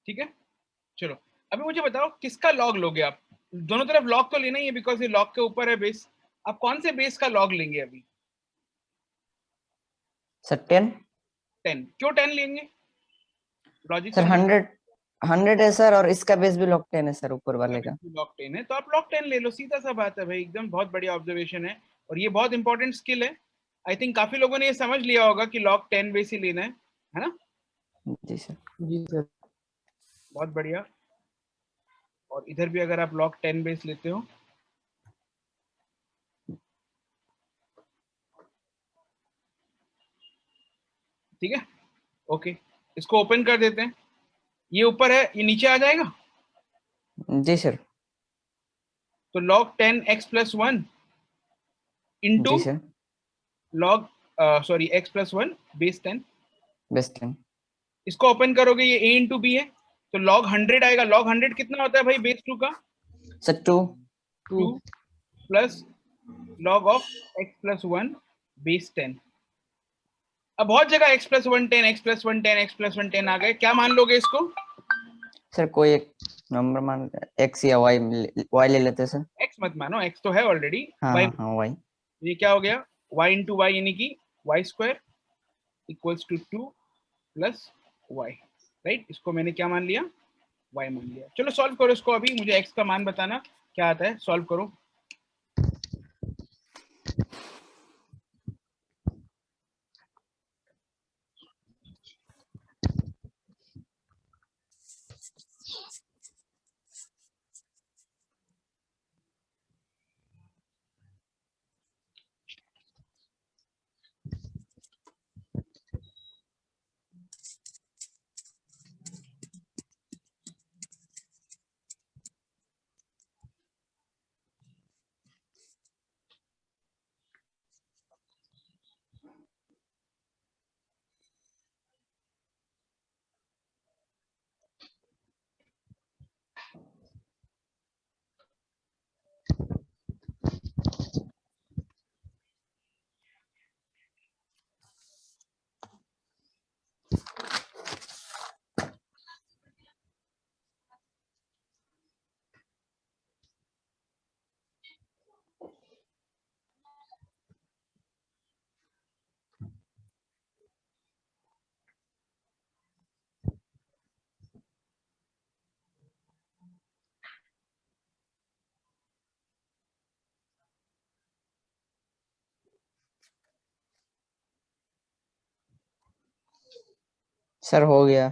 ठीक है, चलो अभी मुझे बताओ किसका लॉग लोगे आप? दोनों तरफ लॉग तो लेना ही है बिकॉज ये लॉग के ऊपर है बेस। आप कौन से बेस का लॉग लेंगे अभी? सर 10। 10 क्यों 10 लेंगे? लॉजिक सर 100 है सर, और इसका बेस भी लॉक 10 है सर, ऊपर वाले का। लॉग 10 है तो आप लॉग 10 ले लो, सीधा सा बात है भाई, एकदम बहुत बढ़िया ऑब्जर्वेशन है और ये बहुत इंपॉर्टेंट स्किल है। आई थिंक काफी लोगों ने ये समझ लिया होगा कि लॉग 10 बेस ही लेना है ना? जी सर। जी सर। बहुत बढ़िया। और इधर भी अगर आप लॉग 10 बेस लेते हो ठीक है, ओके, इसको ओपन कर देते हैं। ये ऊपर है, ये नीचे आ जाएगा। जी सर। तो log 10 x plus 1 इंटू जी sir. log sorry x plus 1 base 10। Base 10। इसको ओपन करोगे ये a इंटू बी है तो log 100 आएगा। log 100 कितना होता है भाई बेस 2 का? Sir 2 2 plus log of x plus 1 base 10। अब बहुत जगह x plus 1 10 x plus 1 10 x plus 1 10 आ गए, क्या मान लोगे इसको? सर कोई एक नंबर मान, x या y ले लेते हैं सर। x मत मानो, x तो है ऑलरेडी। हाँ y हाँ y। ये क्या हो गया? y इंटू वाई यानी कि y square equals to 2 plus y, right? इसको मैंने क्या मान लिया? y मान लिया। चलो सॉल्व करो इसको, अभी मुझे x का मान बताना क्या आता है, सॉल्व करो। सर हो गया।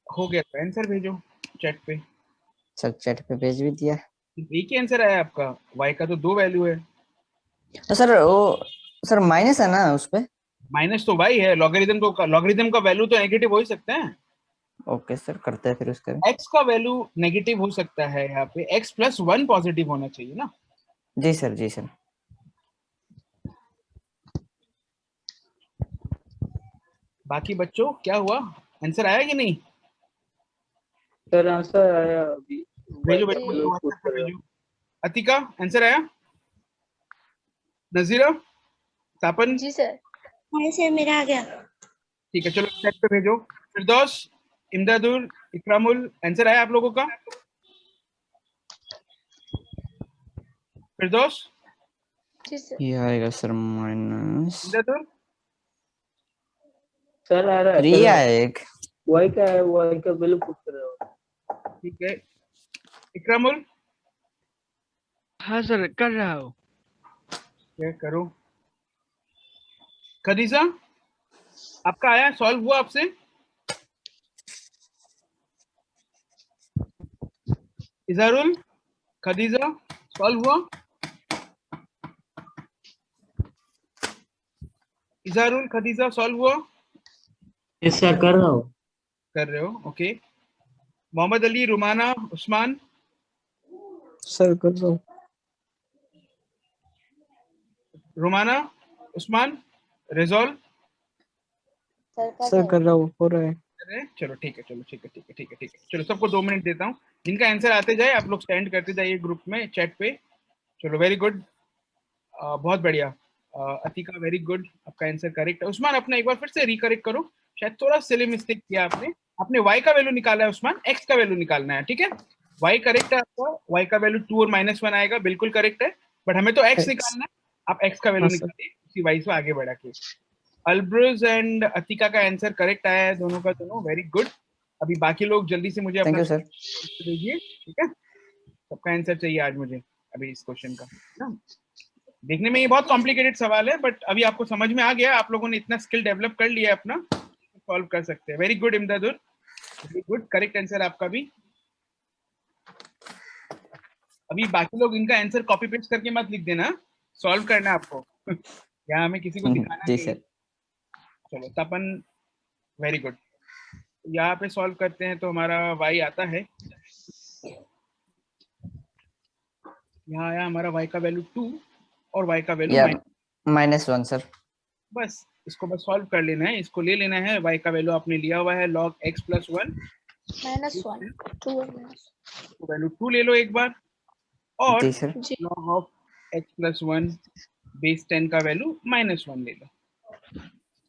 हो गया तो आंसर भेजो। चैट पे? सर चैट पे भेज भी दिया। एक ही आंसर आया आपका, y का तो 2 वैल्यू है। तो सर वो सर माइनस है ना उस पे? माइनस तो y है, लॉगरिदम का वैल्यू तो नेगेटिव हो ही सकता है। ओके सर, करते हैं फिर उसका। x का वैल्यू नेगेटिव हो सकता है, यहाँ पे x प्लस 1 पॉजिटिव होना चाहिए ना। जी सर, जी सर। बाकी बच्चों क्या हुआ, आंसर आया कि नहीं? सर आंसर आया अभी, भेजो y का भेजो, वैल्यू पुट व्हाट्सएप पे कर रहा हूँ। भेजो। अतिका आंसर आया? नजीरा, तापन? जी सर। हाँ सर, मेरा आ गया। ठीक है, चलो चैट पे भेजो। फिरदौस, इमदादुल, इकरामुल, आंसर आया आप लोगों का? फिरदौस, जी सर। ये आएगा सर माइनस इमदादुल, सर आ रहा है, 3 कर रहा हूँ। आएगा। y का है, y का वैल्यू पुट कर रहा हूँ। ठीक है। इकरामुल, हाँ सर, कर रहा हूँ। क्या करो। खदीजा, आपका आया, सॉल्व हुआ आपसे? इजहारुल, खदीजा, सॉल्व हुआ? इजहारुल, खदीजा, सॉल्व हुआ? यस सर, कर रहा हूँ। कर रहे हो, ओके। मोहम्मद अली, रुमाना, उस्मान, सर कर रहा हूँ। रुमाना, उस्मान, रिजॉल्व। सर कर रहा हूँ, हो रहा है। अरे चलो ठीक है, चलो ठीक है, चलो सबको 2 मिनट देता हूँ। जिनका आंसर आते जाए आप लोग स्टैंड करते जाइए ग्रुप में, चैट पे। चलो वेरी गुड, बहुत बढ़िया। अतिका वेरी गुड, आपका आंसर करेक्ट है। उस्मान अपना एक बार फिर से रिकरेक्ट करो, शायद थोड़ा सिली मिस्टेक किया आपने। आपने y का वैल्यू निकाला है उस्मान, x का वैल्यू निकालना है, ठीक है। y करेक्ट है आपका, y का वैल्यू 2 और -1 आएगा, बिल्कुल करेक्ट है। बट हमें तो x निकालना है, आप x का वैल्यू हाँ सर। निकालिए, उसी y से आगे बढ़ा के। अल्ब्रुज एंड अतिका का आंसर करेक्ट आया है, दोनों का दोनों, वेरी गुड। अभी बाकी लोग जल्दी से मुझे थैंक अपना यू सर। आंसर दीजिए, ठीक है। सबका आंसर चाहिए आज मुझे अभी इस क्वेश्चन का ना। देखने में ये बहुत कॉम्प्लिकेटेड सवाल है, बट अभी आपको समझ में आ गया, आप लोगों ने इतना स्किल डेवलप कर लिया है अपना, सॉल्व कर सकते हैं। Very good Imdadul, very good, correct answer आपका भी। अभी बाकी लोग इनका आंसर कॉपी पेस्ट करके मत लिख देना, सॉल्व करना है आपको यहाँ हमें किसी को दिखाना जी नहीं है। सर। चलो तपन, वेरी गुड। यहाँ पे सॉल्व करते हैं तो हमारा y आता है, यहाँ आया हमारा y का वैल्यू 2 और y का वैल्यू या -1 सर। बस इसको बस सॉल्व कर लेना है, इसको ले लेना है। y का वैल्यू आपने लिया हुआ है log x प्लस 1, -1 2 और तो वैल्यू 2 ले लो एक बार, और जी सर। जी log of x plus 1 base 10 का वैल्यू -1 ले लो।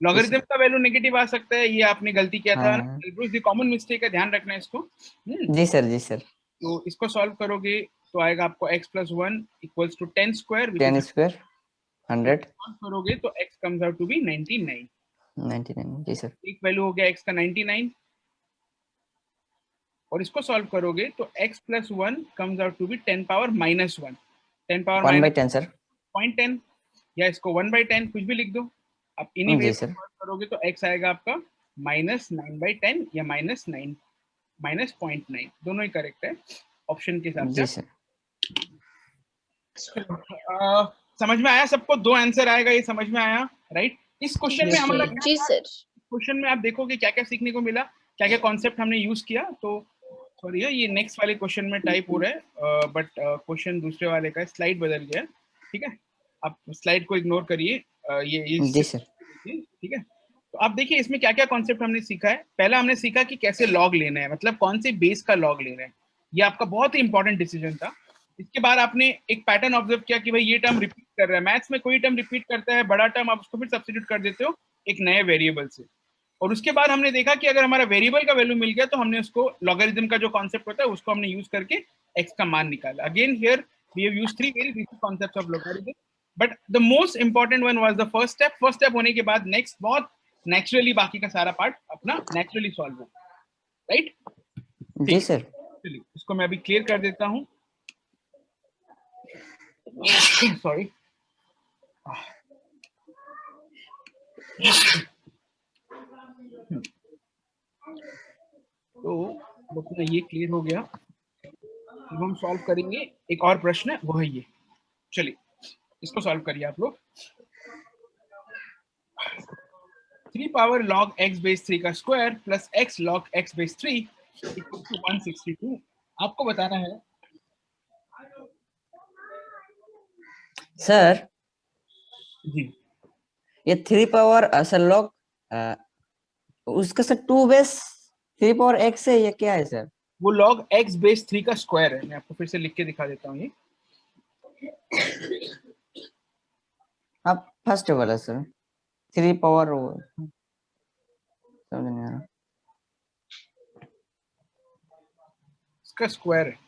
लॉगरिथम का वैल्यू नेगेटिव आ सकता है, ये आपने गलती किया था ना, ये कॉमन मिस्टेक है, ध्यान रखना है इसको। जी सर, जी सर। तो इसको सॉल्व करोगे तो आएगा आपको x plus 1 equals to 10 square, 10 square 100 solve करोगे तो x comes out to be 99। 99। जी सर। एक वैल्यू हो गया x का 99, और इसको सॉल्व करोगे तो x plus 1 comes out to be 10 power -1, 10 power 1/10 sir. 0.10, या इसको 1/10 कुछ भी लिख दो। आप इन्हीं वे जी से सर। सॉल्व करोगे तो x आएगा आपका -9/10 या -9 -0.9, दोनों ही करेक्ट है ऑप्शन के हिसाब जी से। सर। समझ में आया सबको, 2 आंसर आएगा, ये समझ में आया, राइट। इस क्वेश्चन में हमारा क्या जी था? सर। क्वेश्चन में आप देखोगे क्या क्या सीखने को मिला, क्या क्या कॉन्सेप्ट हमने यूज किया। तो सॉरी ये नेक्स्ट वाले क्वेश्चन में टाइप हो रहा है, बट क्वेश्चन दूसरे वाले का स्लाइड बदल गया है, ठीक है। आप स्लाइड को इग्नोर करिए, ये जी सर। ठीक है। तो आप देखिए इसमें क्या क्या कॉन्सेप्ट हमने सीखा है। पहला हमने सीखा कि कैसे लॉग लेना है, मतलब कौन से बेस का लॉग लेना है, ये आपका बहुत ही इंपॉर्टेंट डिसीजन था। इसके बाद आपने एक पैटर्न ऑब्जर्व किया कि भाई ये टर्म रिपीट कर रहा है, मैथ्स में कोई टर्म रिपीट करता है बड़ा टर्म, आप उसको फिर सब्स्टिट्यूट कर देते हो एक नए वेरिएबल से। और उसके बाद हमने देखा कि अगर हमारा वेरिएबल का वैल्यू मिल गया तो हमने उसको लॉगरिथम का जो कॉन्सेप्ट होता है उसको हमने यूज करके x का मान निकाला। Again here we have used 3 very basic concepts of logarithm, but the most important one was the first step. First step होने के बाद नेक्स्ट बहुत नेचुरली बाकी का सारा पार्ट अपना नेचुरली सॉल्व हो, राइट। जी सर। चलिए इसको मैं अभी क्लियर कर देता हूँ, सॉरी। तो तो अपना ये क्लियर हो गया। अब हम सॉल्व करेंगे एक और प्रश्न, वो है ये। चलिए इसको सॉल्व करिए आप लोग। 3 पावर log x बेस 3 का square plus x log x base 3 equal to 162। आपको बताना है सर जी। ये 3 पावर सर log उसका सर 2 बेस 3 पावर x है, ये क्या है सर? वो log x बेस 3 का स्क्वायर है। मैं आपको फिर से लिख के दिखा देता हूँ ये। आप फर्स्ट वाला सर 3 पावर समझ नहीं आ रहा। इसका स्क्वायर है।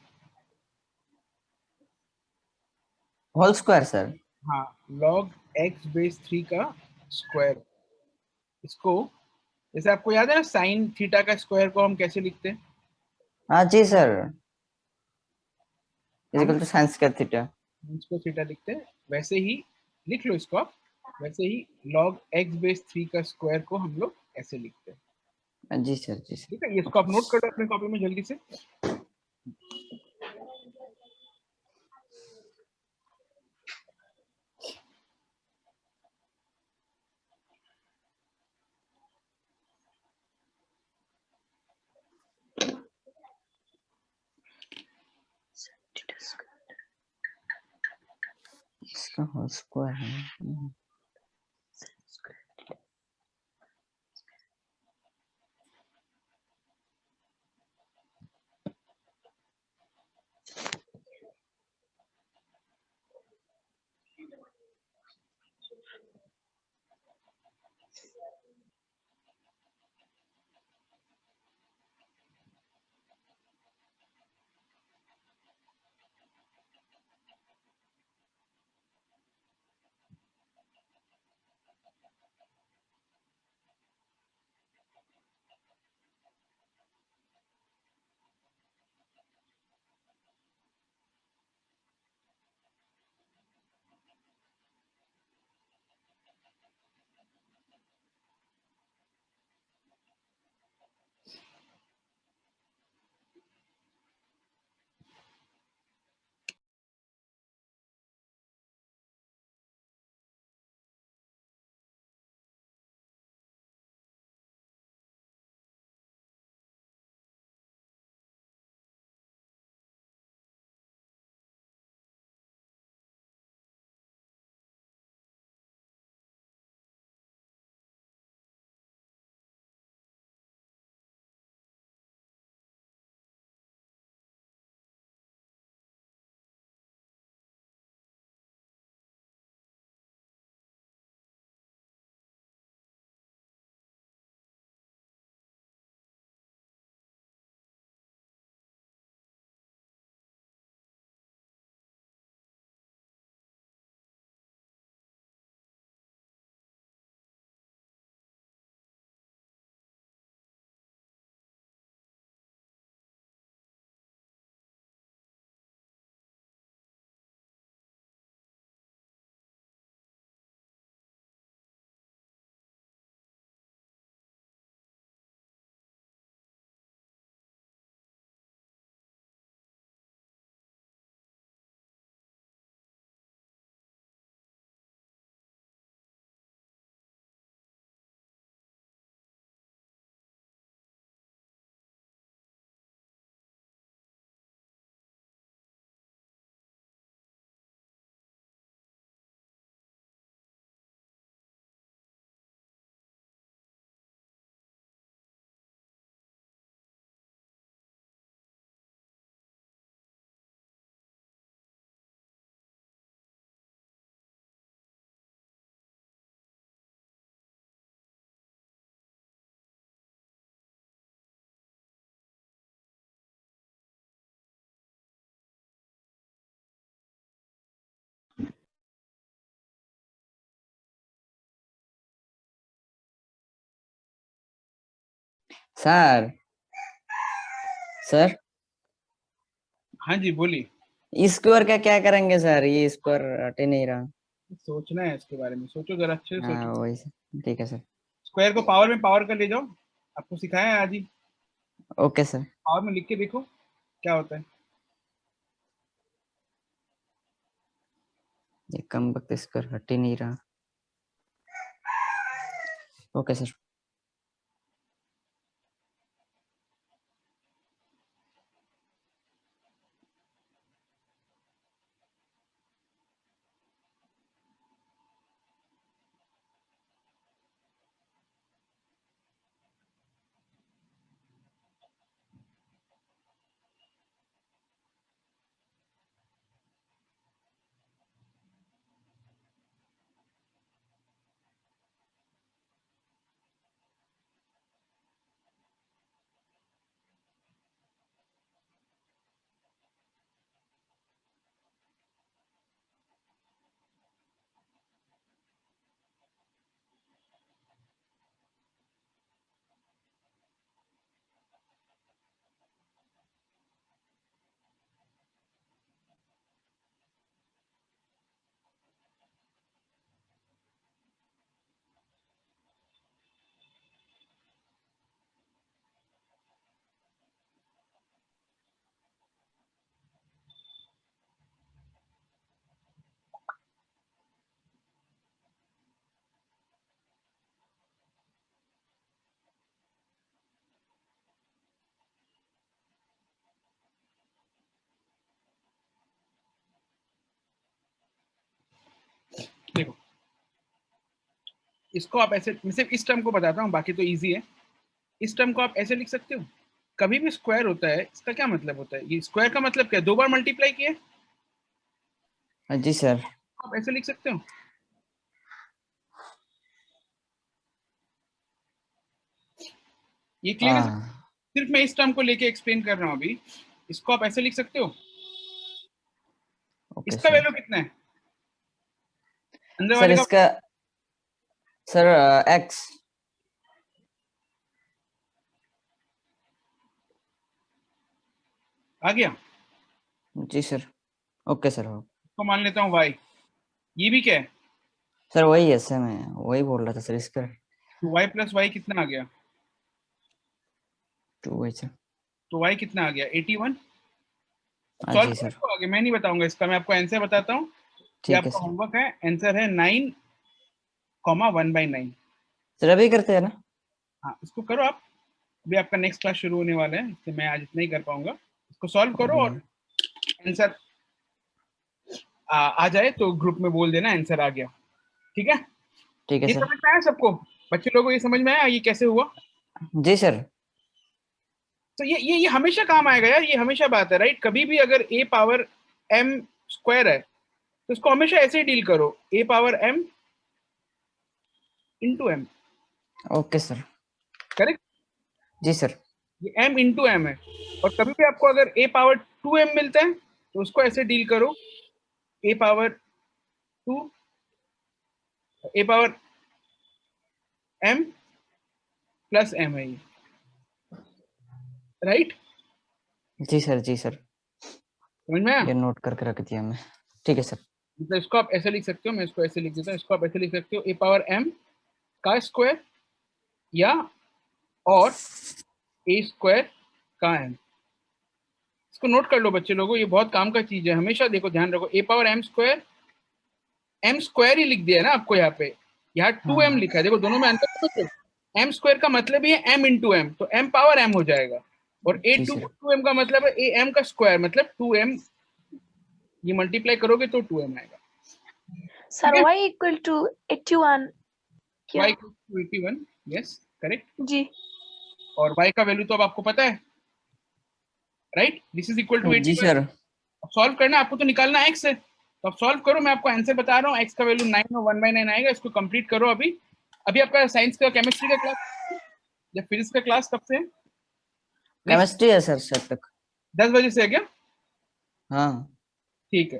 Whole square sir. हाँ, log x बेस 3 का स्क्वायर। इसको जैसे आपको याद है ना, साइन थीटा का स्क्वायर को हम कैसे लिखते हैं? हाँ जी सर, हम इक्वल टू साइंस का थीटा। इसको थीटा लिखते हैं, वैसे ही लिख लो इसको आप। वैसे ही log x बेस 3 का स्क्वायर को हम लोग ऐसे लिखते हैं। जी सर, जी सर। ठीक है, ये इसको आप नोट कर लो अपने कॉपी में जल्दी से। इसका होल स्क्वायर है। सर सर हाँ जी, बोलिए। स्क्वायर का क्या करेंगे सर? ये स्क्वायर हट ही नहीं रहा। सोचना है इसके बारे में, सोचो जरा अच्छे से हाँ सोचो। वही सर, ठीक है सर। स्क्वायर को पावर में पावर का ले जाओ, आपको सिखाया है आज ही। Okay sir. पावर में लिख के देखो क्या होता है। ये कम वक्त स्क्वायर हट ही नहीं रहा। Okay sir. देखो इसको आप ऐसे, मैं सिर्फ इस टर्म को बताता हूँ, बाकी तो इजी है। इस टर्म को आप ऐसे लिख सकते हो, कभी भी स्क्वायर होता है इसका क्या मतलब होता है, ये स्क्वायर का मतलब क्या है, 2 बार मल्टीप्लाई किया, जी सर। आप ऐसे लिख सकते हो। ये क्लियर है? हाँ सिर्फ मैं इस टर्म को लेके एक्सप्लेन कर रहा हूँ अभी। इसको आप ऐसे लिख सकते हो। ओके इसका सर। वैल्यू कितना है अंदर सर वाले का? इसका सर एक्स। आ गया। जी सर। Okay sir. इसको मान लेता हूँ y। ये भी क्या है? सर वही है सर, मैं वही बोल रहा था सर इसका। तो y प्लस y कितना आ गया? 2 वही सर। तो y कितना आ गया? 81। हाँ सॉल्व जी करो सर। इसको आगे, मैं नहीं बताऊंगा इसका, मैं आपको आंसर बताता हूँ। ये ठीक है आपका सर। होमवर्क है। आंसर है 9,1/9। सर अभी करते हैं ना? हाँ इसको करो आप। अभी आपका नेक्स्ट क्लास शुरू होने वाला है, इसलिए मैं आज इतना ही कर पाऊंगा। इसको सॉल्व करो और अभी आंसर आ जाए तो ग्रुप में बोल देना आंसर आ गया। ठीक है? ठीक है ये सर। समझ में आया सबको? बच्चे लोगों को ये समझ में आया ये कैसे हुआ? जी सर। तो ये हमेशा काम आएगा यार, ये हमेशा बात है, राइट? कभी भी अगर a पावर m स्क्वायर है तो इसको हमेशा ऐसे ही डील करो, a power m into m। Okay sir. Correct? जी सर। ये m इंटू m है। और कभी भी आपको अगर a पावर 2m मिलता है तो उसको ऐसे डील करो, a power 2, a power m plus m है ये, राइट? जी सर। जी सर। समझ में आया? ये नोट करके रख दिया मैं। ठीक है सर। मतलब इसको आप ऐसे लिख सकते हो, मैं इसको ऐसे लिख देता हूँ, इसको आप ऐसे लिख सकते हो, a पावर m का स्क्वायर या और a स्क्वायर का m। इसको नोट कर लो बच्चे लोगों, ये बहुत काम का चीज है, हमेशा देखो ध्यान रखो। a पावर m स्क्वायर ही लिख दिया है ना आपको यहाँ पे, यहाँ 2m लिखा है, देखो दोनों में अंतर समझ लो। m स्क्वायर का मतलब ही है m इंटू m, तो m पावर m हो जाएगा। और a ji to sir. 2m का मतलब है a m का स्क्वायर मतलब 2m, ये मल्टीप्लाई करोगे तो 2m आएगा। सर ठीक है? y इक्वल टू 81 क्या? y equal to 81, yes correct. जी और y का वैल्यू तो अब आपको पता है, right? This is equal to जी 81। सर। अब सॉल्व करना आपको, तो निकालना x है, तो अब सॉल्व करो, मैं आपको आंसर बता रहा हूँ। x का वैल्यू 9 और 1/9 आएगा। इसको कंप्लीट करो अभी। अभी आपका साइंस का, केमिस्ट्री का क्लास या फिजिक्स का क्लास कब से है? नेक्स्ट केमिस्ट्री है सर शायद तक। 10 बजे से है क्या? हाँ ठीक है,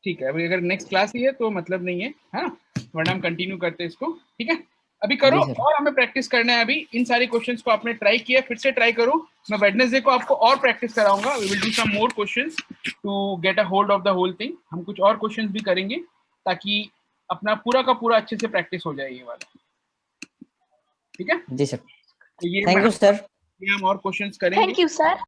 ठीक है। अभी अगर नेक्स्ट क्लास ही है तो मतलब नहीं है, हाँ, वरना हम कंटिन्यू करते हैं इसको। ठीक है, अभी करो। जी सर। और हमें प्रैक्टिस करना है अभी। इन सारे क्वेश्चंस को आपने ट्राई किया, फिर से ट्राई करो। मैं वेडनेसडे को आपको और प्रैक्टिस कराऊंगा। We will do some more questions to get a hold of the whole thing. हम कुछ और क्वेश्चंस भी करेंगे ताकि अपना पूरा का पूरा अच्छे से प्रैक्टिस हो जाए ये वाला। ठीक है? जी सर। तो ये थैंक मैं यू सर। हम और क्वेश्चंस करेंगे। Thank you sir.